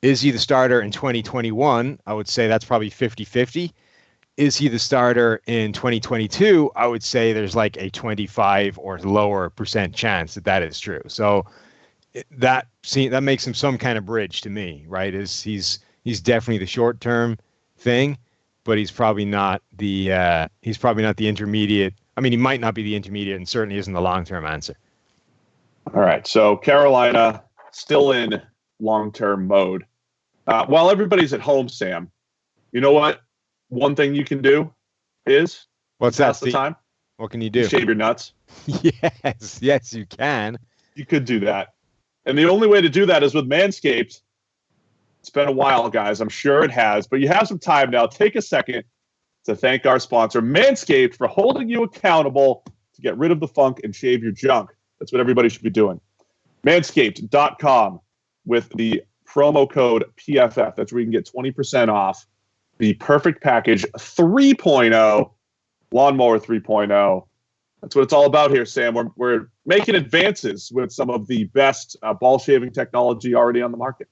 Is he the starter in 2021? I would say that's probably 50-50. Is he the starter in 2022? I would say there's like a 25 or lower % chance that is true. So that makes him some kind of bridge to me, right? He's definitely the short-term thing, but he's probably not the intermediate. I mean, he might not be the intermediate and certainly isn't the long-term answer. All right. So Carolina still in long-term mode. While everybody's at home, Sam, you know what? One thing you can do is what's that? The time. What can you do? Shave your nuts. Yes, you can. You could do that, and the only way to do that is with Manscaped. It's been a while, guys. I'm sure it has, but you have some time now. Take a second to thank our sponsor, Manscaped, for holding you accountable to get rid of the funk and shave your junk. That's what everybody should be doing. Manscaped.com with the promo code PFF. That's where you can get 20% off the Perfect Package 3.0, Lawnmower 3.0. That's what it's all about here, Sam. We're making advances with some of the best ball shaving technology already on the market.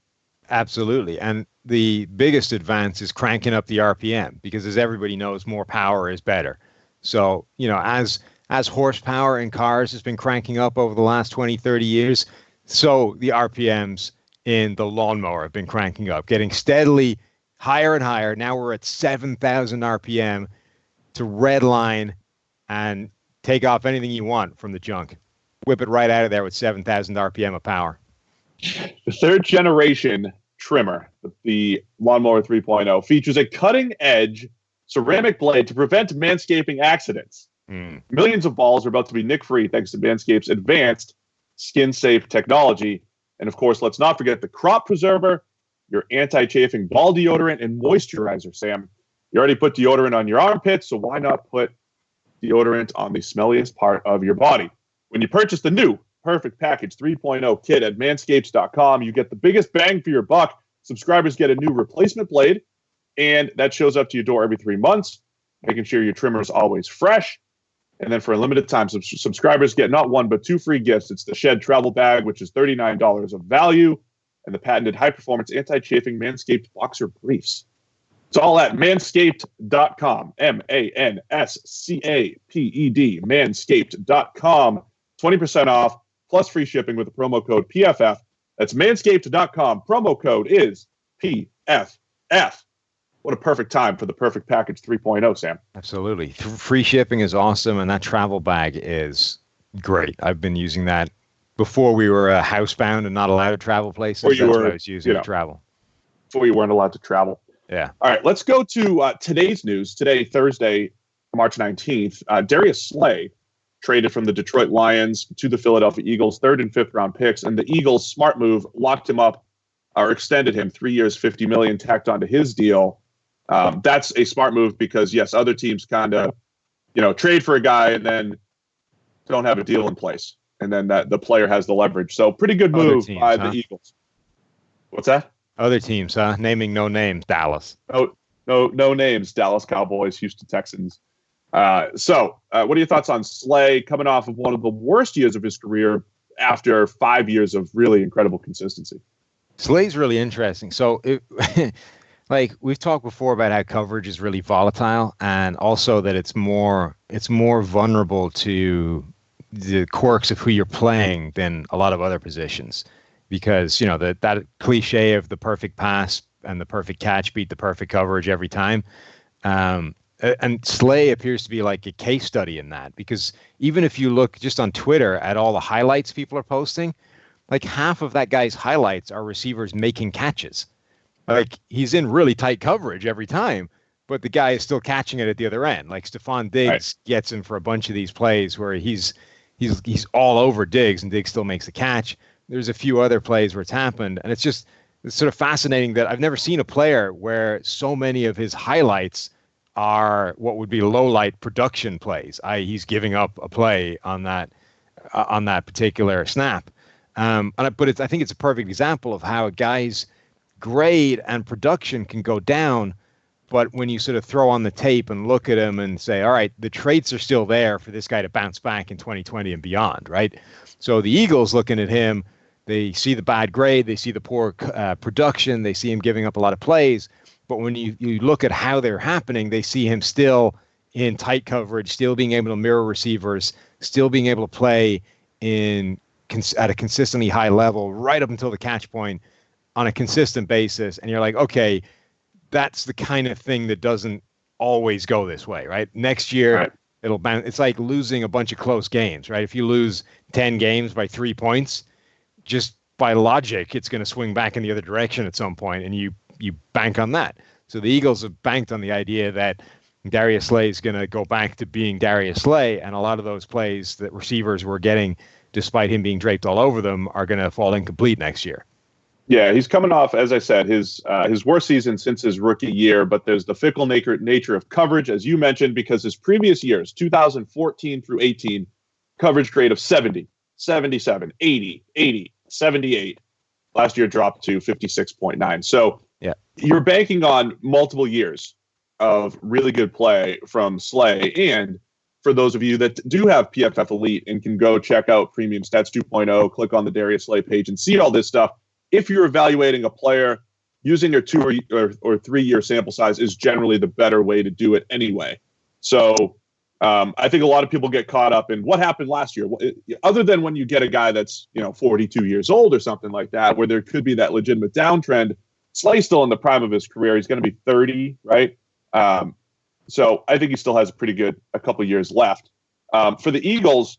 Absolutely. And the biggest advance is cranking up the RPM because, as everybody knows, more power is better. So, as horsepower in cars has been cranking up over the last 20, 30 years, so the RPMs in the lawnmower have been cranking up, getting steadily higher and higher. Now we're at 7,000 RPM to redline and take off anything you want from the junk. Whip it right out of there with 7,000 RPM of power. The 3rd generation trimmer, the Lawnmower 3.0, features a cutting-edge ceramic blade to prevent manscaping accidents. Millions of balls are about to be nick-free thanks to Manscaped's advanced skin-safe technology. And, of course, let's not forget the crop preserver, your anti-chafing ball deodorant, and moisturizer, Sam. You already put deodorant on your armpits, so why not put deodorant on the smelliest part of your body? When you purchase the new Perfect Package 3.0 kit at manscapes.com, you get the biggest bang for your buck. Subscribers get a new replacement blade, and that shows up to your door every 3 months, making sure your trimmer is always fresh. And then for a limited time, subscribers get not 1 but 2 free gifts. It's the Shed Travel Bag, which is $39 of value, and the patented high-performance anti-chafing Manscaped Boxer Briefs. It's all at manscaped.com, Manscaped, manscaped.com. 20% off, plus free shipping with the promo code PFF. That's manscaped.com. Promo code is PFF. What a perfect time for the Perfect Package 3.0, Sam. Absolutely. Free shipping is awesome, and that travel bag is great. I've been using that before we were housebound and not allowed to travel places. That's what I was using to travel. Before you weren't allowed to travel. Yeah. All right, let's go to today's news. Today, Thursday, March 19th, Darius Slay traded from the Detroit Lions to the Philadelphia Eagles, 3rd and 5th round picks, and the Eagles' smart move locked him up or extended him 3 years, $50 million tacked onto his deal. That's a smart move because, yes, other teams kind of, trade for a guy and then don't have a deal in place. And then the player has the leverage. So pretty good move by the Eagles. What's that? Other teams, huh? Naming no names. Dallas. No names. Dallas Cowboys, Houston Texans. So what are your thoughts on Slay coming off of one of the worst years of his career after 5 years of really incredible consistency? Slay's really interesting. So, like we've talked before about how coverage is really volatile, and also that it's more vulnerable to the quirks of who you're playing than a lot of other positions, because that cliche of the perfect pass and the perfect catch beat the perfect coverage every time. And Slay appears to be like a case study in that, because even if you look just on Twitter at all the highlights people are posting, like half of that guy's highlights are receivers making catches. Like he's in really tight coverage every time, but the guy is still catching it at the other end. Like Stephon Diggs gets him for a bunch of these plays where he's all over Diggs and Diggs still makes the catch. There's a few other plays where it's happened, and it's sort of fascinating that I've never seen a player where so many of his highlights are what would be low light production plays. He's giving up a play on that particular snap. But I think it's a perfect example of how a guy's grade and production can go down, but when you sort of throw on the tape and look at him and say, all right, the traits are still there for this guy to bounce back in 2020 and beyond, right? So the Eagles looking at him, they see the bad grade, they see the poor production, they see him giving up a lot of plays, but when you look at how they're happening, they see him still in tight coverage, still being able to mirror receivers, still being able to play at a consistently high level right up until the catch point on a consistent basis. And you're like, okay, that's the kind of thing that doesn't always go this way, right? Next year, it'll bounce. It's like losing a bunch of close games, right? If you lose 10 games by 3 points, just by logic, it's going to swing back in the other direction at some point, and you bank on that. So the Eagles have banked on the idea that Darius Slay is going to go back to being Darius Slay, and a lot of those plays that receivers were getting, despite him being draped all over them, are going to fall incomplete next year. Yeah, he's coming off, as I said, his worst season since his rookie year, but there's the fickle nature of coverage, as you mentioned, because his previous years, 2014 through 18, coverage grade of 70, 77, 80, 80, 78. Last year dropped to 56.9. So you're banking on multiple years of really good play from Slay. And for those of you that do have PFF Elite and can go check out Premium Stats 2.0, click on the Darius Slay page and see all this stuff. If you're evaluating a player, using your 2 or 3 year sample size is generally the better way to do it anyway. So I think a lot of people get caught up in what happened last year, other than when you get a guy that's 42 years old or something like that, where there could be that legitimate downtrend. Slay's still in the prime of his career. He's going to be 30, right? So I think he still has a couple years left. For the Eagles,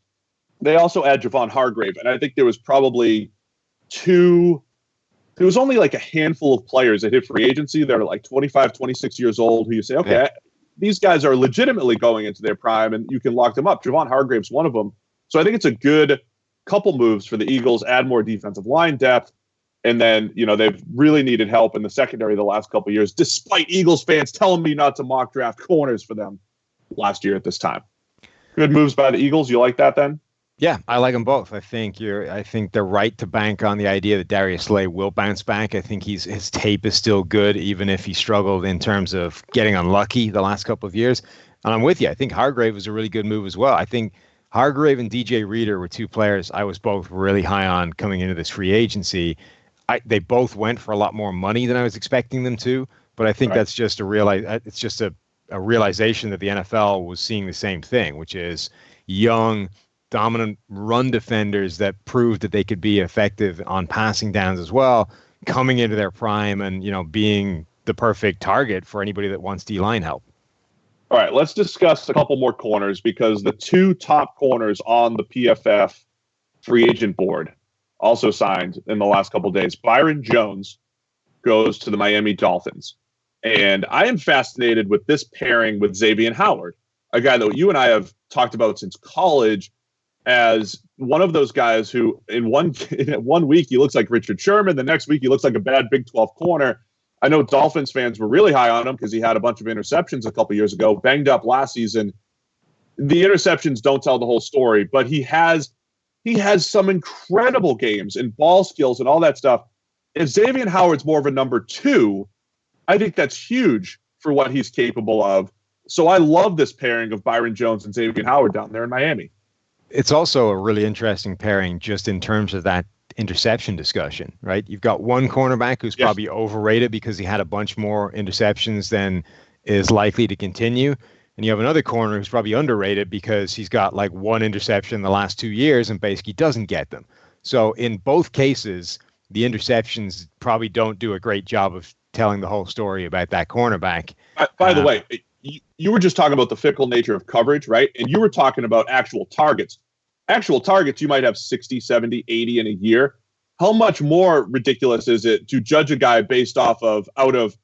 they also add Javon Hargrave, and I think there was probably there was only like a handful of players that hit free agency that are like 25, 26 years old who you say, okay, these guys are legitimately going into their prime and you can lock them up. Javon Hargrave's one of them. So I think it's a good couple moves for the Eagles, add more defensive line depth. And then, they've really needed help in the secondary the last couple of years, despite Eagles fans telling me not to mock draft corners for them last year at this time. Good moves by the Eagles. You like that then? Yeah, I like them both. I think they're right to bank on the idea that Darius Slay will bounce back. I think his tape is still good, even if he struggled in terms of getting unlucky the last couple of years. And I'm with you. I think Hargrave was a really good move as well. I think Hargrave and DJ Reader were two players I was both really high on coming into this free agency. They both went for a lot more money than I was expecting them to, but I think that's just a realization that the NFL was seeing the same thing, which is young, dominant run defenders that proved that they could be effective on passing downs as well, coming into their prime and, being the perfect target for anybody that wants D-line help. All right, let's discuss a couple more corners, because the two top corners on the PFF free agent board also signed in the last couple of days. Byron Jones goes to the Miami Dolphins. And I am fascinated with this pairing with Zabian Howard, a guy that you and I have talked about since college as one of those guys who in one week he looks like Richard Sherman, the next week he looks like a bad Big 12 corner. I know Dolphins fans were really high on him because he had a bunch of interceptions a couple years ago, banged up last season. The interceptions don't tell the whole story, but he has some incredible games and ball skills and all that stuff. If Zabian Howard's more of a number 2, I think that's huge for what he's capable of. So I love this pairing of Byron Jones and Zabian Howard down there in Miami. It's also a really interesting pairing just in terms of that interception discussion, right? You've got one cornerback who's probably overrated because he had a bunch more interceptions than is likely to continue. And you have another corner who's probably underrated because he's got like one interception in the last 2 years and basically doesn't get them. So in both cases, the interceptions probably don't do a great job of telling the whole story about that cornerback. By the way, you were just talking about the fickle nature of coverage, right? And you were talking about actual targets. Actual targets, you might have 60, 70, 80 in a year. How much more ridiculous is it to judge a guy based off of out of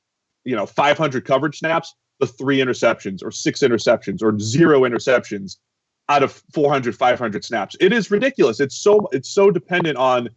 500 coverage snaps, the 3 interceptions or 6 interceptions or 0 interceptions out of 400, 500 snaps? It is ridiculous. It's so dependent on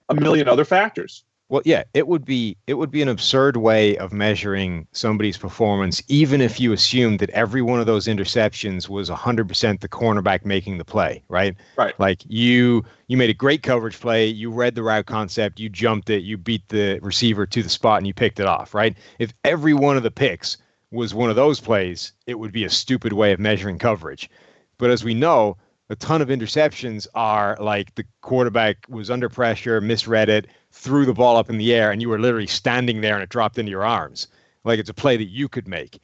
a million other factors. Well, yeah, it would be an absurd way of measuring somebody's performance, even if you assumed that every one of those interceptions was 100% the cornerback making the play, right? Right. Like you made a great coverage play, you read the route concept, you jumped it, you beat the receiver to the spot, and you picked it off, right? If every one of the picks was one of those plays, it would be a stupid way of measuring coverage. But as we know, a ton of interceptions are like the quarterback was under pressure, misread it, threw the ball up in the air, and you were literally standing there and it dropped into your arms. Like it's a play that you could make.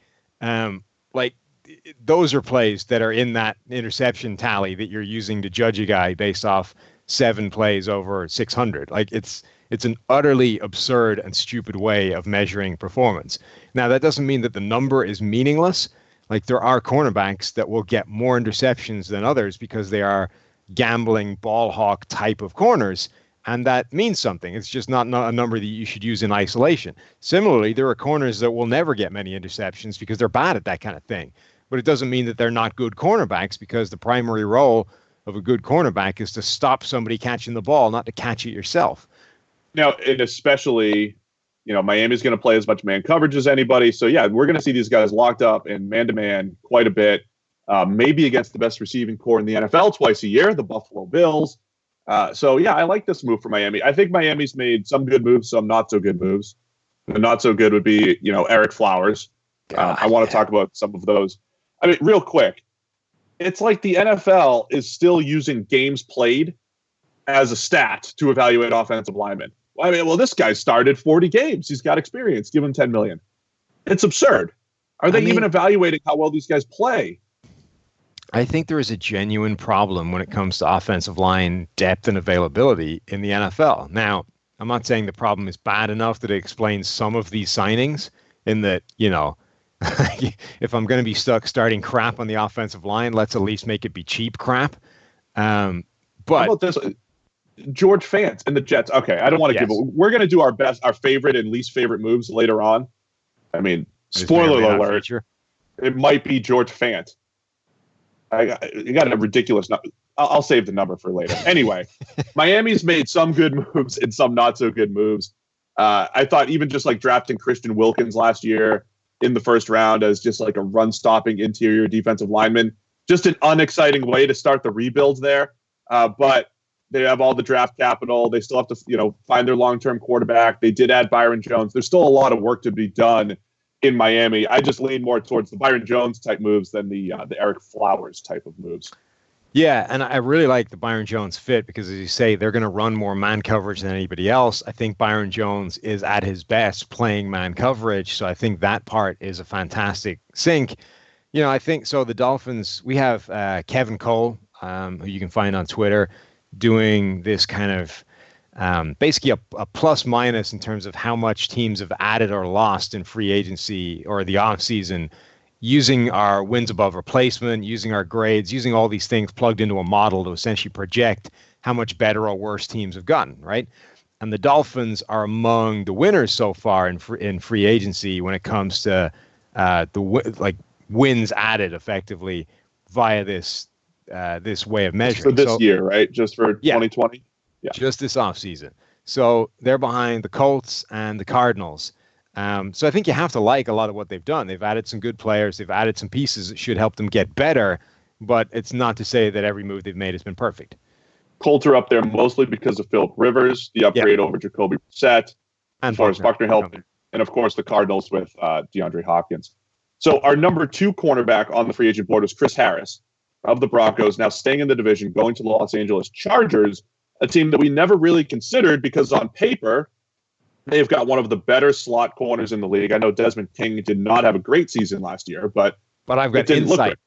Those are plays that are in that interception tally that you're using to judge a guy based off 7 plays over 600. Like it's an utterly absurd and stupid way of measuring performance. Now, that doesn't mean that the number is meaningless. Like there are cornerbacks that will get more interceptions than others because they are gambling ball hawk type of corners. And that means something. It's just not a number that you should use in isolation. Similarly, there are corners that will never get many interceptions because they're bad at that kind of thing. But it doesn't mean that they're not good cornerbacks because the primary role of a good cornerback is to stop somebody catching the ball, not to catch it yourself. Now, and especially, Miami's going to play as much man coverage as anybody. So, yeah, we're going to see these guys locked up in man-to-man quite a bit, maybe against the best receiving core in the NFL twice a year, the Buffalo Bills. So, yeah, I like this move for Miami. I think Miami's made some good moves, some not so good moves. The not so good would be, Eric Flowers. I want to talk about some of those. I mean, real quick, it's like the NFL is still using games played as a stat to evaluate offensive linemen. I mean, well, this guy started 40 games. He's got experience. Give him $10 million. It's absurd. Are they even evaluating how well these guys play? I think there is a genuine problem when it comes to offensive line depth and availability in the NFL. Now, I'm not saying the problem is bad enough that it explains some of these signings in that, if I'm going to be stuck starting crap on the offensive line, let's at least make it be cheap crap. But how about this? George Fant and the Jets. Okay, I don't want to give it. We're going to do our favorite and least favorite moves later on. I mean, spoiler alert, it might be George Fant. You got a ridiculous number. I'll save the number for later. Anyway, Miami's made some good moves and some not so good moves. I thought even just like drafting Christian Wilkins last year in the first round as just like a run-stopping interior defensive lineman, just an unexciting way to start the rebuild there. But they have all the draft capital. They still have to, find their long-term quarterback. They did add Byron Jones. There's still a lot of work to be done in Miami. I just lean more towards the Byron Jones type moves than the Eric Flowers type of moves. Yeah, and I really like the Byron Jones fit because, as you say, they're going to run more man coverage than anybody else. I think Byron Jones is at his best playing man coverage, so I think that part is a fantastic sync. I think so. The Dolphins, we have Kevin Cole, who you can find on Twitter, doing this kind of basically a plus minus in terms of how much teams have added or lost in free agency or the offseason, using our wins above replacement, using our grades, using all these things plugged into a model to essentially project how much better or worse teams have gotten, right? And the Dolphins are among the winners so far in free agency when it comes to wins added effectively via this way of measuring. For this year, right? Just for 2020? Yeah. Just this offseason. So they're behind the Colts and the Cardinals. So I think you have to like a lot of what they've done. They've added some good players. They've added some pieces that should help them get better. But it's not to say that every move they've made has been perfect. Colts are up there mostly because of Phillip Rivers, the upgrade over Jacoby Brissett. as far as Buckner health, and of course the Cardinals with DeAndre Hopkins. So our number 2 cornerback on the free agent board is Chris Harris of the Broncos, now staying in the division, going to the Los Angeles Chargers, a team that we never really considered because on paper, they've got one of the better slot corners in the league. I know Desmond King did not have a great season last year, but I've got insight.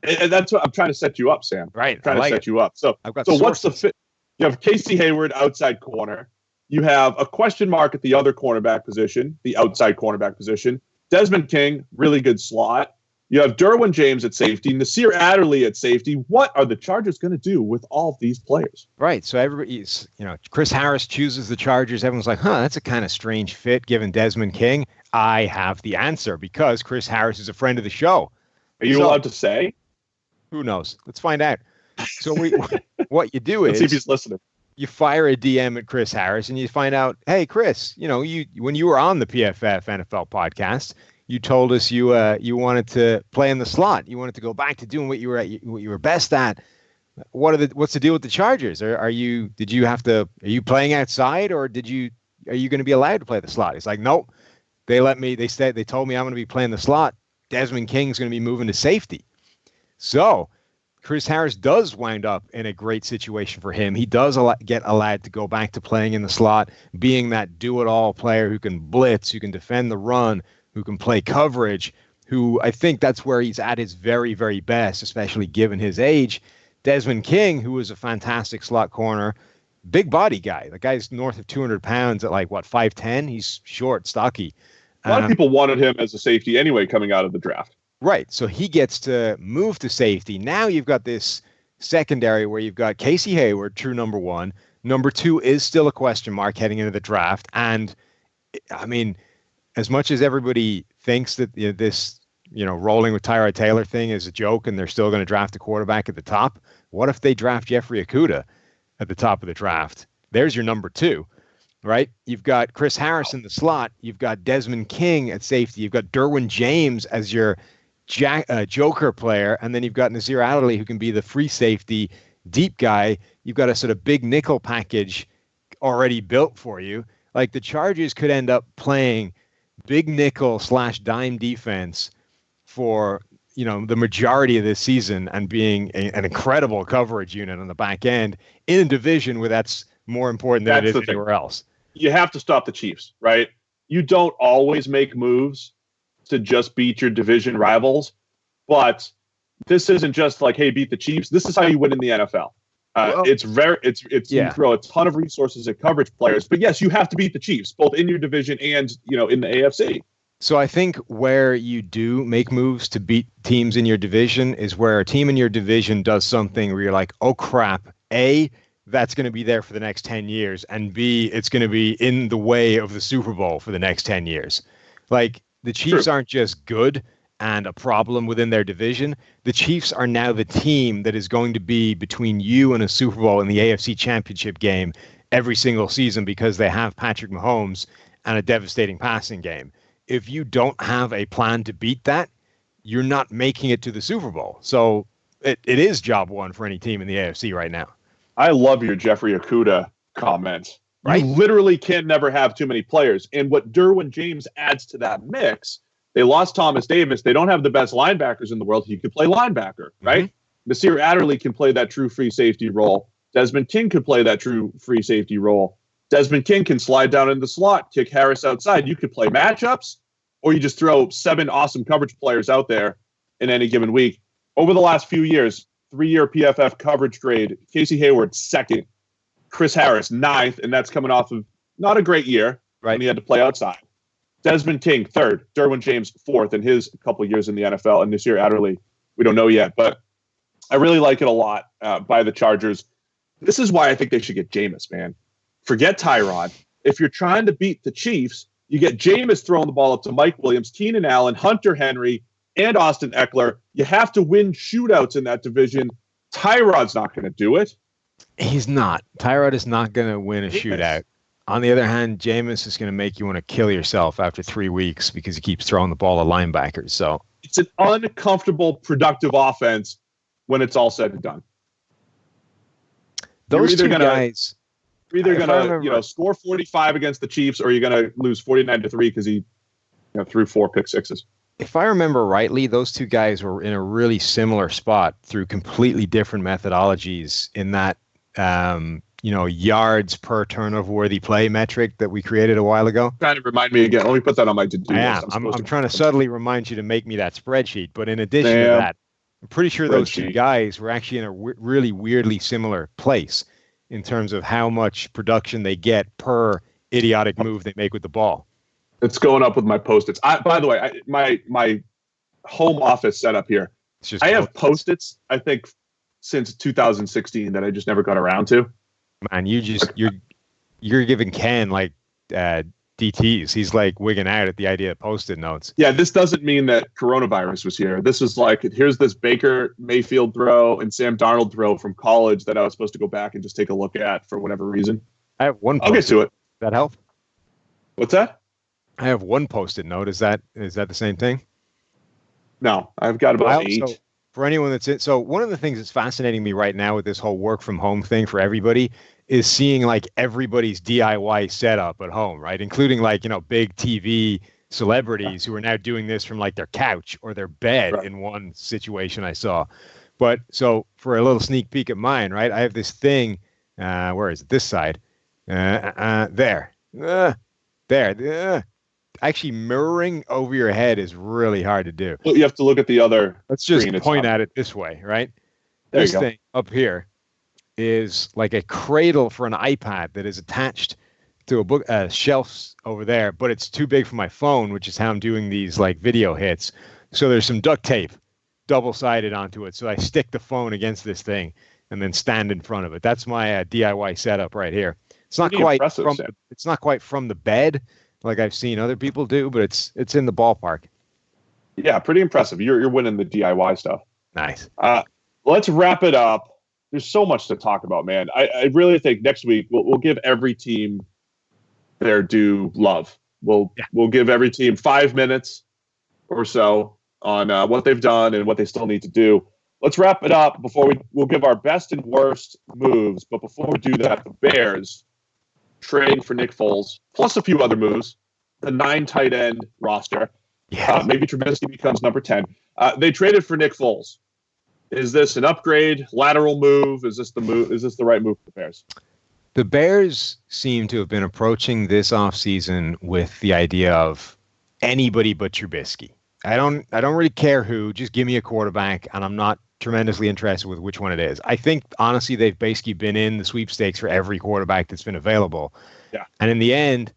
And that's what I'm trying to set you up, Sam. Right. I'm trying to set you up. So what's the fit? You have Casey Hayward, outside corner. You have a question mark at the other cornerback position, the outside cornerback position. Desmond King, really good slot. You have Derwin James at safety, Nasir Adderley at safety. What are the Chargers going to do with all of these players? Right. So everybody's, Chris Harris chooses the Chargers. Everyone's like, that's a kind of strange fit given Desmond King. I have the answer because Chris Harris is a friend of the show. Are you allowed to say? Who knows? Let's find out. So what you do Let's is see if he's listening. You fire a DM at Chris Harris and you find out, hey, Chris, when you were on the PFF NFL podcast, you told us you wanted to play in the slot. You wanted to go back to doing what you were best at. What's the deal with the Chargers? Are you playing outside or are you going to be allowed to play the slot? He's like, nope. They told me I'm going to be playing the slot. Desmond King's going to be moving to safety. So Chris Harris does wind up in a great situation for him. He does get allowed to go back to playing in the slot, being that do-it-all player who can blitz, who can defend the run, who can play coverage, who I think that's where he's at his very, very best, especially given his age. Desmond King, who is a fantastic slot corner, big body guy. The guy's north of 200 pounds at 5'10". He's short, stocky. A lot of people wanted him as a safety anyway coming out of the draft. Right. So he gets to move to safety. Now you've got this secondary where you've got Casey Hayward, true number 1. Number 2 is still a question mark heading into the draft. And I mean, as much as everybody thinks that this, rolling with Tyrod Taylor thing is a joke and they're still going to draft a quarterback at the top, what if they draft Jeffrey Okudah at the top of the draft? There's your number 2, right? You've got Chris Harris in the slot. You've got Desmond King at safety. You've got Derwin James as your joker player. And then you've got Nasir Adderley, who can be the free safety deep guy. You've got a sort of big nickel package already built for you. Like the Chargers could end up playing big nickel / dime defense for, the majority of this season and being an incredible coverage unit on the back end in a division where that's more important than it is anywhere else. You have to stop the Chiefs, right? You don't always make moves to just beat your division rivals, but this isn't just like, hey, beat the Chiefs. This is how you win in the NFL. You throw a ton of resources at coverage players, but yes, you have to beat the Chiefs, both in your division and, in the AFC. So I think where you do make moves to beat teams in your division is where a team in your division does something where you're like, oh crap, A, that's going to be there for the next 10 years, and B, it's going to be in the way of the Super Bowl for the next 10 years. Like, the Chiefs aren't just good and a problem within their division. The Chiefs are now the team that is going to be between you and a Super Bowl in the AFC Championship game every single season because they have Patrick Mahomes and a devastating passing game. If you don't have a plan to beat that, you're not making it to the Super Bowl. So it is job one for any team in the AFC right now. I love your Jeffrey Okudah comment. Right? You literally can never have too many players. And what Derwin James adds to that mix, they lost Thomas Davis. They don't have the best linebackers in the world. He could play linebacker, right? Mm-hmm. Nasir Adderley can play that true free safety role. Desmond King could play that true free safety role. Desmond King can slide down in the slot, kick Harris outside. You could play matchups, or you just throw 7 awesome coverage players out there in any given week. Over the last few years, 3-year PFF coverage grade, Casey Hayward, 2nd. Chris Harris, 9th, and that's coming off of not a great year when he had to play outside. Desmond King, 3rd. Derwin James, 4th in his couple of years in the NFL. And this year, Adderley, we don't know yet. But I really like it a lot by the Chargers. This is why I think they should get Jameis, man. Forget Tyrod. If you're trying to beat the Chiefs, you get Jameis throwing the ball up to Mike Williams, Keenan Allen, Hunter Henry, and Austin Eckler. You have to win shootouts in that division. Tyrod's not going to do it. He's not. Tyrod is not going to win a shootout. On the other hand, Jameis is going to make you want to kill yourself after 3 weeks because he keeps throwing the ball at linebackers. So it's an uncomfortable, productive offense when it's all said and done. Those two guys. You're either going to score 45 against the Chiefs, or you're going to lose 49-3 because he threw 4 pick sixes. If I remember rightly, those two guys were in a really similar spot through completely different methodologies in that, yards per turnover-worthy play metric that we created a while ago. Kind of remind me again. Let me put that on my to-do list. I'm trying to subtly remind you to make me that spreadsheet. But in addition to that, I'm pretty sure those two guys were actually in a really weirdly similar place in terms of how much production they get per idiotic move they make with the ball. It's going up with my Post-its. By the way, my home office setup here, I have Post-its, I think, since 2016 that I just never got around to. Man, you're giving Ken like DTs. He's like wigging out at the idea of Post-it notes. Yeah, this doesn't mean that coronavirus was here. This is like, here's this Baker Mayfield throw and Sam Darnold throw from college that I was supposed to go back and just take a look at for whatever reason. I have one. I'll get to it. That help? What's that? I have one Post-it note. Is that the same thing? No, I've got about 8. For anyone that's in, so one of the things that's fascinating me right now with this whole work from home thing for everybody is seeing like everybody's DIY setup at home, right? Including like, big TV celebrities who are now doing this from like their couch or their bed in one situation I saw. But so for a little sneak peek at mine, right? I have this thing, where is it? This side. There. Actually, mirroring over your head is really hard to do. Well, you have to look at the other. Let's just point at it this way, right? This thing up here is like a cradle for an iPad that is attached to a book shelves over there, but it's too big for my phone, which is how I'm doing these like video hits. So there's some duct tape double-sided onto it. So I stick the phone against this thing and then stand in front of it. That's my DIY setup right here. It's not quite it's not quite from the bed like I've seen other people do, but it's in the ballpark. Yeah, pretty impressive. You're winning the DIY stuff. Nice. Let's wrap it up. There's so much to talk about, man. I really think next week we'll give every team their due love. We'll give every team 5 minutes or so on what they've done and what they still need to do. Let's wrap it up before we'll give our best and worst moves. But before we do that, the Bears trading for Nick Foles, plus a few other moves, the 9 tight end roster. Maybe Trubisky becomes number 10. They traded for Nick Foles. Is this an upgrade, lateral move? Is this the move? Is this the right move for the Bears? The Bears seem to have been approaching this offseason with the idea of anybody but Trubisky. I don't really care who. Just give me a quarterback, and I'm not tremendously interested with which one it is. I think, honestly, they've basically been in the sweepstakes for every quarterback that's been available. Yeah. And in the end,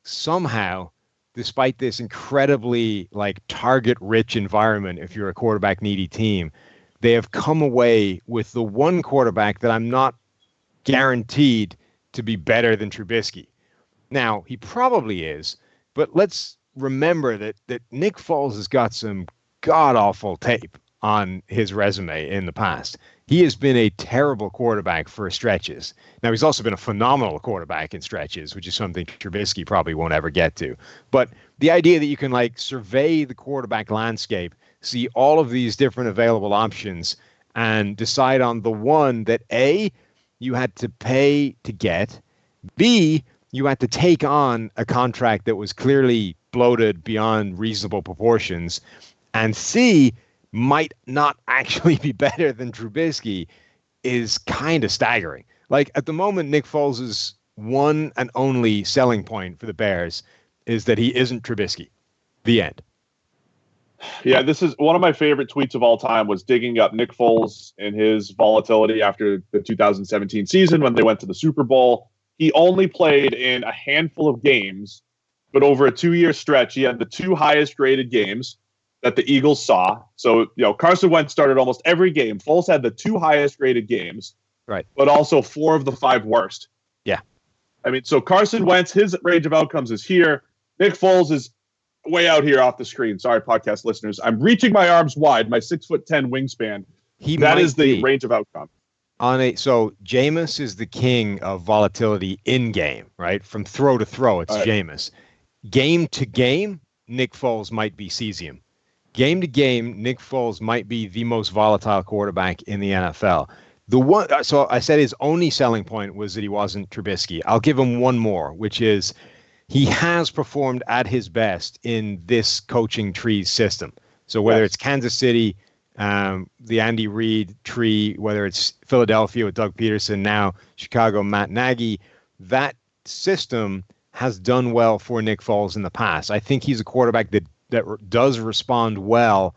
somehow, despite this incredibly like target-rich environment, if you're a quarterback-needy team, they have come away with the one quarterback that I'm not guaranteed to be better than Trubisky. Now, he probably is, but let's remember that Nick Foles has got some god-awful tape on his resume in the past. He has been a terrible quarterback for stretches. Now, he's also been a phenomenal quarterback in stretches, which is something Trubisky probably won't ever get to. But the idea that you can like survey the quarterback landscape, see all of these different available options, and decide on the one that A, you had to pay to get, B, you had to take on a contract that was clearly bloated beyond reasonable proportions, and C, might not actually be better than Trubisky, is kind of staggering. Like at the moment, Nick Foles' one and only selling point for the Bears is that he isn't Trubisky. The end. Yeah, this is one of my favorite tweets of all time, was digging up Nick Foles and his volatility after the 2017 season when they went to the Super Bowl. He only played in a handful of games, but over a 2-year stretch, he had the 2 highest graded games that the Eagles saw. So, Carson Wentz started almost every game. Foles had the 2 highest graded games, right? But also 4 of the 5 worst. Yeah. I mean, so Carson Wentz, his range of outcomes is here. Nick Foles is way out here off the screen. Sorry, podcast listeners. I'm reaching my arms wide, my 6'10" wingspan. That is the range of outcome. So Jameis is the king of volatility in game, right? From throw to throw, it's right. Jameis. Game to game, Nick Foles might be cesium. Game to game, Nick Foles might be the most volatile quarterback in the NFL. So I said his only selling point was that he wasn't Trubisky. I'll give him one more, which is he has performed at his best in this coaching tree system. So whether it's Kansas City, the Andy Reid tree, whether it's Philadelphia with Doug Peterson, now Chicago, Matt Nagy, that system has done well for Nick Foles in the past. I think he's a quarterback that does respond well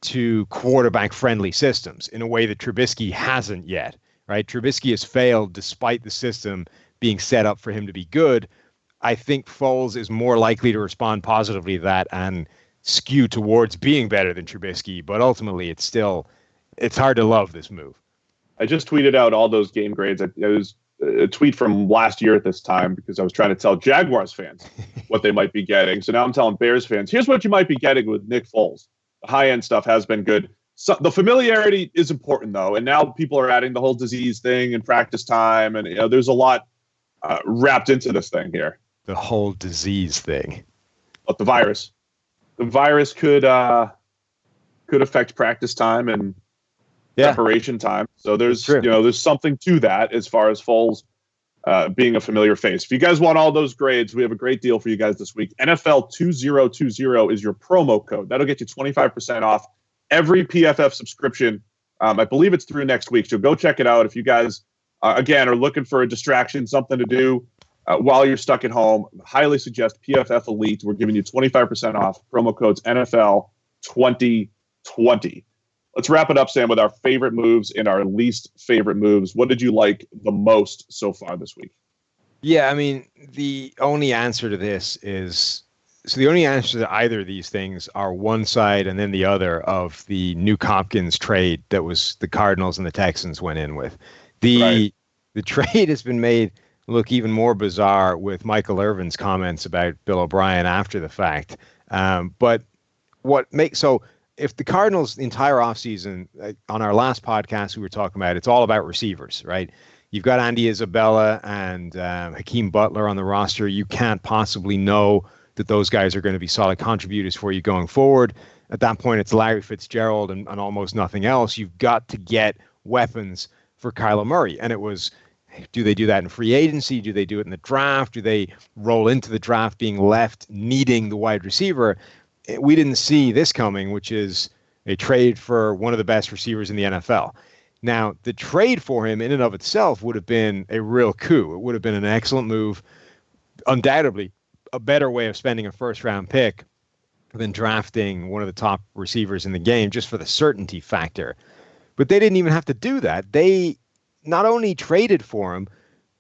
to quarterback-friendly systems in a way that Trubisky hasn't yet, right? Trubisky has failed despite the system being set up for him to be good. I think Foles is more likely to respond positively to that and skew towards being better than Trubisky, but ultimately it's hard to love this move. I just tweeted out all those game grades. It was a tweet from last year at this time because I was trying to tell Jaguars fans what they might be getting. So now I'm telling Bears fans, here's what you might be getting with Nick Foles. The high-end stuff has been good. So the familiarity is important, though, and now people are adding the whole disease thing and practice time, and there's a lot wrapped into this thing here. The whole disease thing. But the virus could affect practice time and preparation time. So there's there's something to that as far as Foles being a familiar face. If you guys want all those grades, we have a great deal for you guys this week. NFL 2020 is your promo code. That'll get you 25% off every PFF subscription. I believe it's through next week. So go check it out. If you guys, again, are looking for a distraction, something to do while you're stuck at home, highly suggest PFF Elite. We're giving you 25% off. Promo code's NFL 2020. Let's wrap it up, Sam, with our favorite moves and our least favorite moves. What did you like the most so far this week? Yeah, I mean, the only answer to this is the only answer to either of these things are one side and then the other of the Nuke Hopkins trade that was the Cardinals and the Texans went in with. The trade has been made look even more bizarre with Michael Irvin's comments about Bill O'Brien after the fact. But if the Cardinals' entire offseason, on our last podcast we were talking about, it's all about receivers, right? You've got Andy Isabella and Hakeem Butler on the roster. You can't possibly know that those guys are going to be solid contributors for you going forward. At that point, it's Larry Fitzgerald and almost nothing else. You've got to get weapons for Kyler Murray. And it was, do they do that in free agency? Do they do it in the draft? Do they roll into the draft being left needing the wide receiver? We didn't see this coming, which is a trade for one of the best receivers in the NFL. Now, the trade for him in and of itself would have been a real coup. It would have been an excellent move, undoubtedly a better way of spending a first-round pick than drafting one of the top receivers in the game just for the certainty factor. But they didn't even have to do that. They not only traded for him,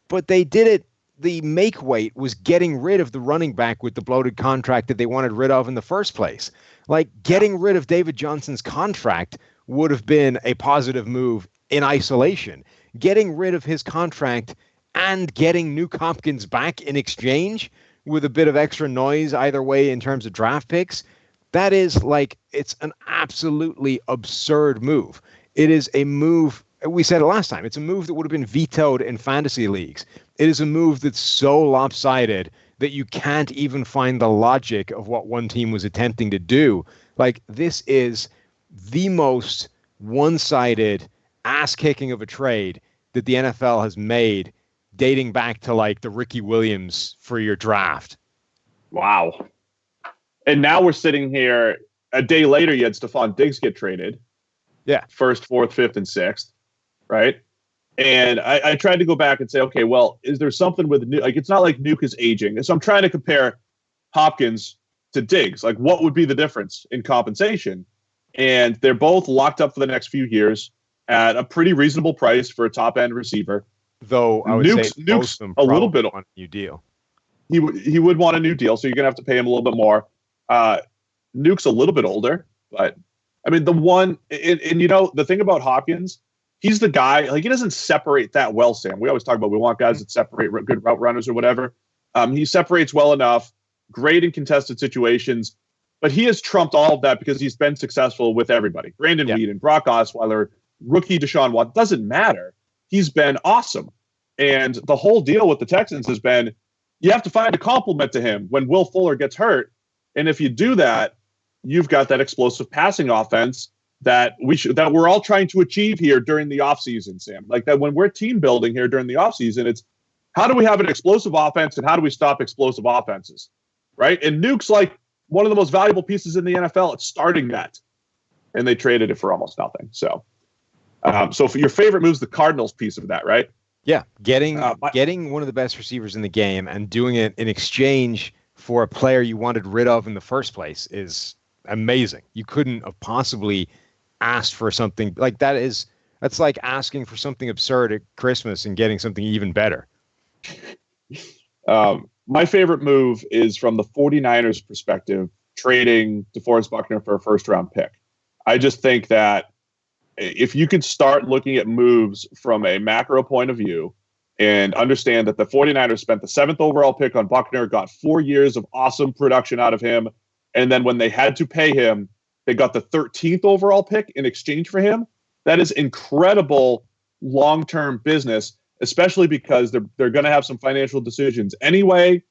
but they did it. The make weight was getting rid of the running back with the bloated contract that they wanted rid of in the first place. Like, getting rid of David Johnson's contract would have been a positive move in isolation. Getting rid of his contract and getting Nuke Hopkins back in exchange with a bit of extra noise either way in terms of draft picks, that is like, it's an absolutely absurd move. It is a move, we said it last time, it's a move that would have been vetoed in fantasy leagues. It is a move that's so lopsided that you can't even find the logic of what one team was attempting to do. Like, this is the most one-sided ass-kicking of a trade that the NFL has made, dating back to like the Ricky Williams for your draft. Wow. And now we're sitting here a day later, you had Stephon Diggs get traded. Yeah. 1st, 4th, 5th, and 6th. Right. And I tried to go back and say, okay, well, is there something with Nuke? Like, it's not like Nuke is aging. So I'm trying to compare Hopkins to Diggs. Like, what would be the difference in compensation? And they're both locked up for the next few years at a pretty reasonable price for a top end receiver. Though I would say Nuke's a little bit on a new deal. He would want a new deal, so you're gonna have to pay him a little bit more. Nuke's a little bit older, but I mean, the one and you know the thing about Hopkins, he's the guy. Like, he doesn't separate that well, Sam. We always talk about we want guys that separate, good route runners or whatever. He separates well enough, great in contested situations, but he has trumped all of that because he's been successful with everybody. Brandon Weeden, Brock Osweiler, rookie Deshaun Watson, doesn't matter. He's been awesome. And the whole deal with the Texans has been, you have to find a complement to him when Will Fuller gets hurt. And if you do that, you've got that explosive passing offense that we're all trying to achieve here during the offseason, Sam. Like that when we're team building here during the offseason, it's how do we have an explosive offense and how do we stop explosive offenses, right? And Nuke's like one of the most valuable pieces in the NFL at starting that, and they traded it for almost nothing. So for your favorite move's the Cardinals piece of that, right? Yeah, getting one of the best receivers in the game and doing it in exchange for a player you wanted rid of in the first place is amazing. You couldn't have possibly asked for something like that. That's like asking for something absurd at Christmas and getting something even better. My favorite move is from the 49ers perspective, trading DeForest Buckner for a first-round pick. I just think that if you could start looking at moves from a macro point of view and understand that the 49ers spent the 7th overall pick on Buckner, got 4 years of awesome production out of him, and then when they had to pay him, they got the 13th overall pick in exchange for him. That is incredible long-term business, especially because they're going to have some financial decisions anyway.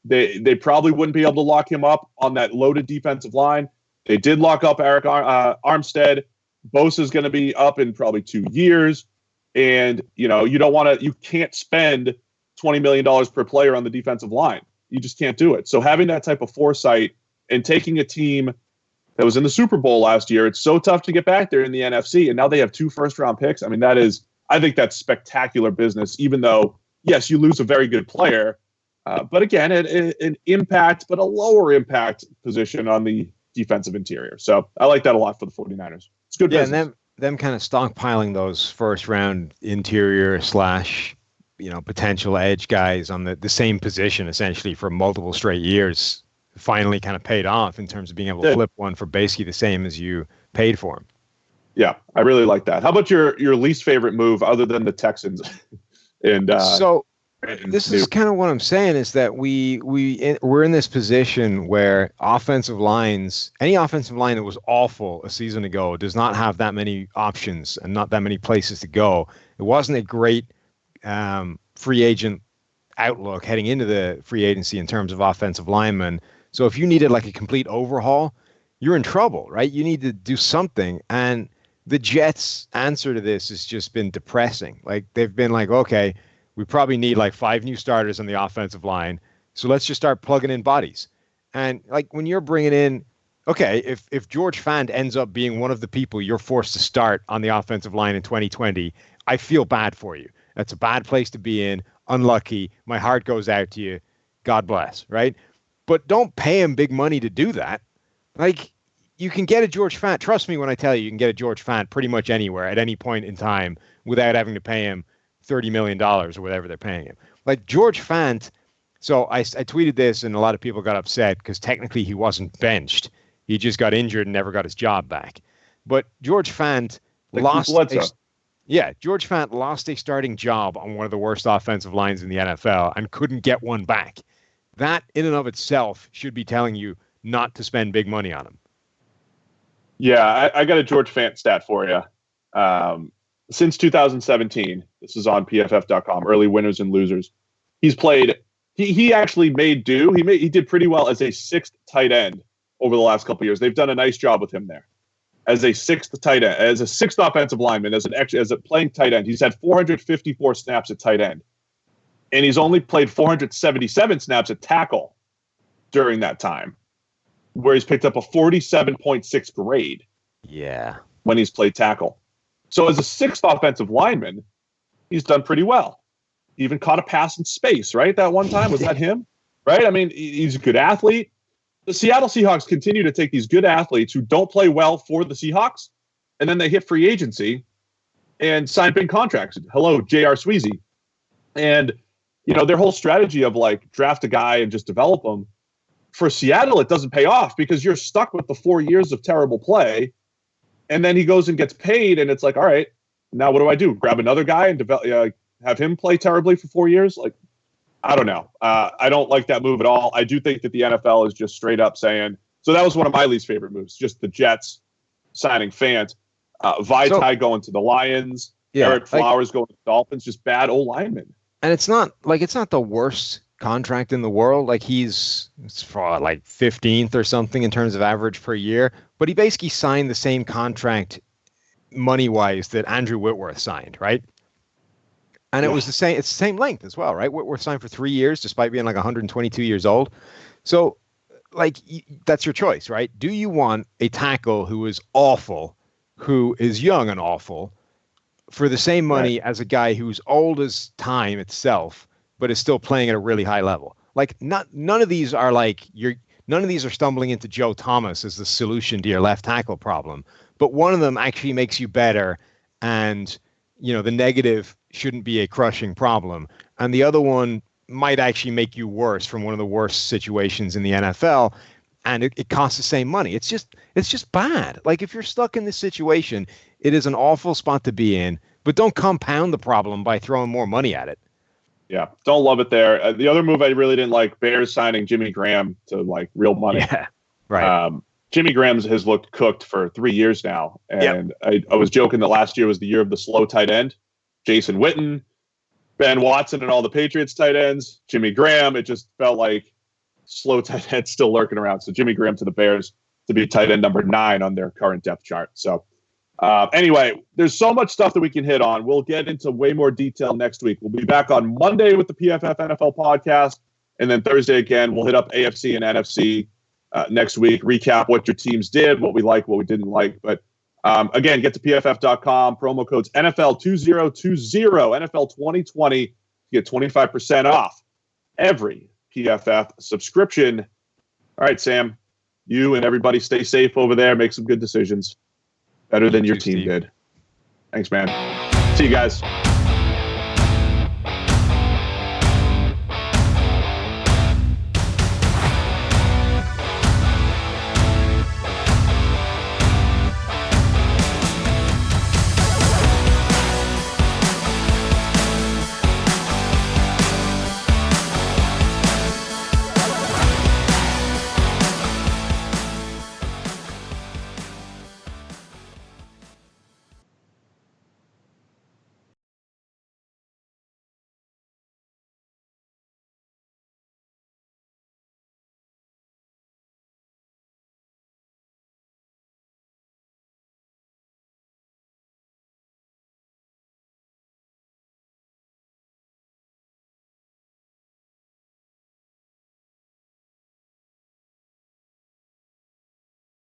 They probably wouldn't be able to lock him up on that loaded defensive line. They did lock up Eric Armstead. Bosa's going to be up in probably 2 years. And, you can't spend $20 million per player on the defensive line. You just can't do it. So having that type of foresight and taking a team that was in the Super Bowl last year, it's so tough to get back there in the NFC. And now they have 2 first-round picks. I mean, I think that's spectacular business, even though, yes, you lose a very good player. But again, an impact, but a lower impact position on the defensive interior. So I like that a lot for the 49ers. It's good business. And them kind of stockpiling those first-round interior / potential edge guys on the same position essentially for multiple straight years finally kind of paid off in terms of being able to flip one for basically the same as you paid for him. Yeah, I really like that. How about your least favorite move other than the Texans? This is kind of what I'm saying is that we're in this position where any offensive line that was awful a season ago does not have that many options and not that many places to go. It wasn't a great free agent outlook heading into the free agency in terms of offensive linemen. So if you needed like a complete overhaul, you're in trouble, right? You need to do something. And the Jets' answer to this has just been depressing. Like they've been like, okay, we probably need like 5 new starters on the offensive line. So let's just start plugging in bodies. And like when you're bringing in, okay, if George Fant ends up being one of the people you're forced to start on the offensive line in 2020, I feel bad for you. That's a bad place to be in. Unlucky. My heart goes out to you. God bless, right? But don't pay him big money to do that. Like, you can get a George Fant. Trust me when I tell you can get a George Fant pretty much anywhere at any point in time without having to pay him $30 million or whatever they're paying him. Like George Fant, so I tweeted this and a lot of people got upset because technically he wasn't benched. He just got injured and never got his job back. But George Fant George Fant lost a starting job on one of the worst offensive lines in the NFL and couldn't get one back. That in and of itself should be telling you not to spend big money on him. Yeah, I got a George Fant stat for you. Since 2017, this is on PFF.com, early winners and losers. He's played, he actually made do. He did pretty well as a 6th tight end over the last couple of years. They've done a nice job with him there. As a 6th tight end, as a 6th offensive lineman, as a playing tight end. He's had 454 snaps at tight end. And he's only played 477 snaps at tackle during that time, where he's picked up a 47.6 grade. Yeah. When he's played tackle. So as a 6th offensive lineman, he's done pretty well. He even caught a pass in space, right? That one time, was that him? Right? I mean, he's a good athlete. The Seattle Seahawks continue to take these good athletes who don't play well for the Seahawks, and then they hit free agency and sign big contracts. Hello, J.R. Sweezy. And, their whole strategy of like draft a guy and just develop him. For Seattle, it doesn't pay off because you're stuck with the 4 years of terrible play. And then he goes and gets paid, and it's like, all right, now what do I do? Grab another guy and have him play terribly for 4 years? Like, I don't know. I don't like that move at all. I do think that the NFL is just straight up saying, so that was one of my least favorite moves, just the Jets signing Fant, Vaitai going to the Lions, Eric Flowers going to the Dolphins, just bad old linemen. And it's not the worst contract in the world. Like it's for like 15th or something in terms of average per year, but he basically signed the same contract money-wise that Andrew Whitworth signed, right? And it was the same. It's the same length as well, right? Whitworth signed for 3 years, despite being like 122 years old. So, like, that's your choice, right? Do you want a tackle who is awful, who is young and awful, for the same money as a guy who's old as time itself, but is still playing at a really high level? Like, none of these are like none of these are stumbling into Joe Thomas as the solution to your left tackle problem. But one of them actually makes you better, and the negative shouldn't be a crushing problem. And the other one might actually make you worse from one of the worst situations in the NFL. And it costs the same money. It's just bad. Like, if you're stuck in this situation, it is an awful spot to be in, but don't compound the problem by throwing more money at it. Yeah. Don't love it there. The other move I really didn't like, Bears signing Jimmy Graham to like real money. Yeah. Right. Jimmy Graham has looked cooked for 3 years now. And I was joking that last year was the year of the slow tight end. Jason Witten, Ben Watson, and all the Patriots tight ends. Jimmy Graham, it just felt like slow tight end still lurking around. So Jimmy Graham to the Bears to be tight end number 9 on their current depth chart. So anyway, there's so much stuff that we can hit on. We'll get into way more detail next week. We'll be back on Monday with the PFF NFL podcast. And then Thursday again, we'll hit up AFC and NFC next week, recap what your teams did, what we liked, what we didn't like. But again, get to pff.com, promo codes NFL2020, NFL 2020 to get 25% off every PFF subscription. All right, Sam, you and everybody stay safe over there. Make some good decisions. Better than your team did. Thanks, man. See you guys.